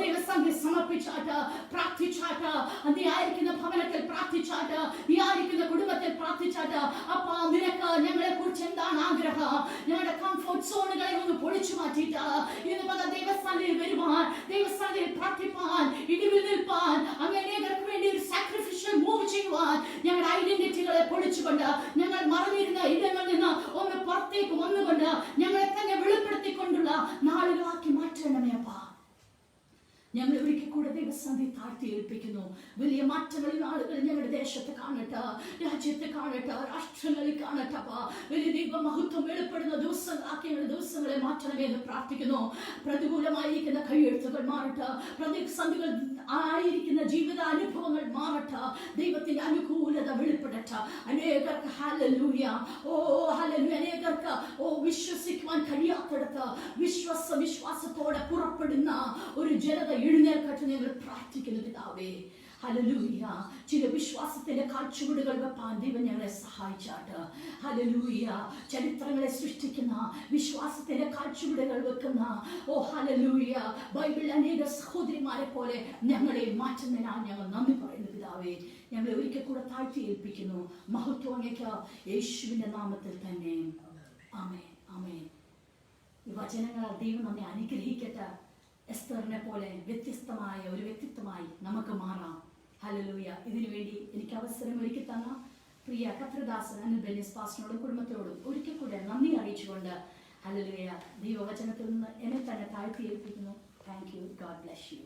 ദൈവസന്നിധി സമർപ്പിച്ചാട്ട് പ്രാർത്ഥിച്ചാട്ട്, നീ ആയിരിക്കുന്ന ഭവനത്തിൽ പ്രാർത്ഥിച്ചാട്ട്, നീ ആയിരിക്കുന്ന കുടുംബത്തിൽ പ്രാർത്ഥിച്ചാട്ട്, അപ്പാ നിനക്ക് ഞങ്ങളെ കുറിച്ച് എന്താണ് ആഗ്രഹം? ഞങ്ങളുടെ കംഫർട്ട് സോണുകളെ ഒന്ന് പൊളിച്ചു മാറ്റിയിട്ട് ഇന്ന് ദൈവസന്നിധിയിൽ വരുവാൻ, ദൈവസന്നിധിയിൽ പ്രാർത്ഥിപ്പാൻ, ഇടിവിൽ നിൽപ്പാൻ, അങ്ങനെയൊക്കെ വേണ്ടി ഒരു സാക്രിഫിഷ്യൽ മൂവ് ചെയ്യുവാൻ, ഞങ്ങളുടെ ഐഡന്റിറ്റികളെ പൊളിച്ചുകൊണ്ട്, ഞങ്ങൾ മറന്നിരുന്ന ഇടങ്ങളിൽ നിന്ന് ഒന്ന് പുറത്തേക്ക് വന്നുകൊണ്ട് ഞങ്ങളെ തന്നെ വെളിപ്പെടുത്തിക്കൊണ്ടുള്ള നാളുകളാക്കി മാറ്റണമേ അപ്പാ. ഞങ്ങൾ ഒരിക്കൽ കൂടെ ദൈവസന്നിധി താഴ്ത്തി ഏൽപ്പിക്കുന്നു. വലിയ മാറ്റങ്ങളിൽ ആളുകൾ ഞങ്ങളുടെ ദേശത്ത് കാണട്ടെ, രാജ്യത്ത് കാണട്ടെ, രാഷ്ട്രങ്ങളിൽ കാണട്ടെ. വലിയ ദൈവമഹത്വം വെളിപ്പെടുന്ന ദിവസങ്ങളാക്കി ഞങ്ങളുടെ ദിവസങ്ങളെ മാറ്റണമേ എന്ന് പ്രാർത്ഥിക്കുന്നു. പ്രതികൂലമായിരിക്കുന്ന കൈയെഴുത്തുകൾ മാറട്ടെ, പ്രതിസന്ധികൾ ആയിരിക്കുന്ന ജീവിതാനുഭവങ്ങൾ മാറട്ടെ, ദൈവത്തിന്റെ അനുകൂലത വെളിപ്പെടട്ടെ. അനേകർക്ക് ഹല്ലേലൂയ, ഹല്ലേലൂയ, അനേകർക്ക് വിശ്വസിക്കുവാൻ കഴിയാത്തിടത്ത് വിശ്വാസത്തോടെ പുറപ്പെടുന്ന ഒരു ജനത എഴുന്നേൽക്കട്ടെ ഞങ്ങൾ പ്രാർത്ഥിക്കുന്നു പിതാവേ. ഹല്ലേലൂയ. ചില വിശ്വാസത്തിന്റെ കാഴ്ചപ്പാടുകൾ വെപ്പാൻ ദൈവം ഞങ്ങളെ സഹായിച്ചാട്ട്. ഹല്ലേലൂയ. ചരിത്രങ്ങളെ സൃഷ്ടിക്കുന്ന വിശ്വാസത്തിന്റെ കാഴ്ചപ്പാടുകൾ വെക്കുന്ന ഹല്ലേലൂയ ബൈബിളിൽ അനേക സഹോദരിമാരെ പോലെ ഞങ്ങളെ മാറ്റുന്നതിനാൽ ഞങ്ങൾ നന്ദി പറയുന്നു പിതാവേ. ഞങ്ങളെ ഒരിക്കൽ കൂടെ താഴ്ത്തി ഏൽപ്പിക്കുന്നു. മഹത്വം അങ്ങേക്ക് യേശുവിന്റെ നാമത്തിൽ തന്നെ. ആമേൻ, ആമേൻ. ഈ വചനങ്ങളാൽ ദൈവം നമ്മെ അനുഗ്രഹിക്കട്ടെ. എസ്തറിനെ പോലെ വ്യത്യസ്തമായ ഒരു വ്യക്തിത്വമായി നമുക്ക് മാറാം. ഹല്ലേലൂയ. ഇതിനുവേണ്ടി എനിക്ക് അവസരം ഒരുക്കി തന്ന പ്രിയ കത്രദാസൻ അനിൽ ബെന്നിസ് പാസ്റ്ററിനോടും കുടുംബത്തോടും ഒരിക്കൽ കൂടെ നന്ദി അറിയിച്ചുകൊണ്ട് ഹല്ലേലൂയ ദൈവവചനത്തിൽ നിന്ന് എന്നെ തന്നെ താഴ്ത്തി ഏൽപ്പിക്കുന്നു. Thank you. God bless you.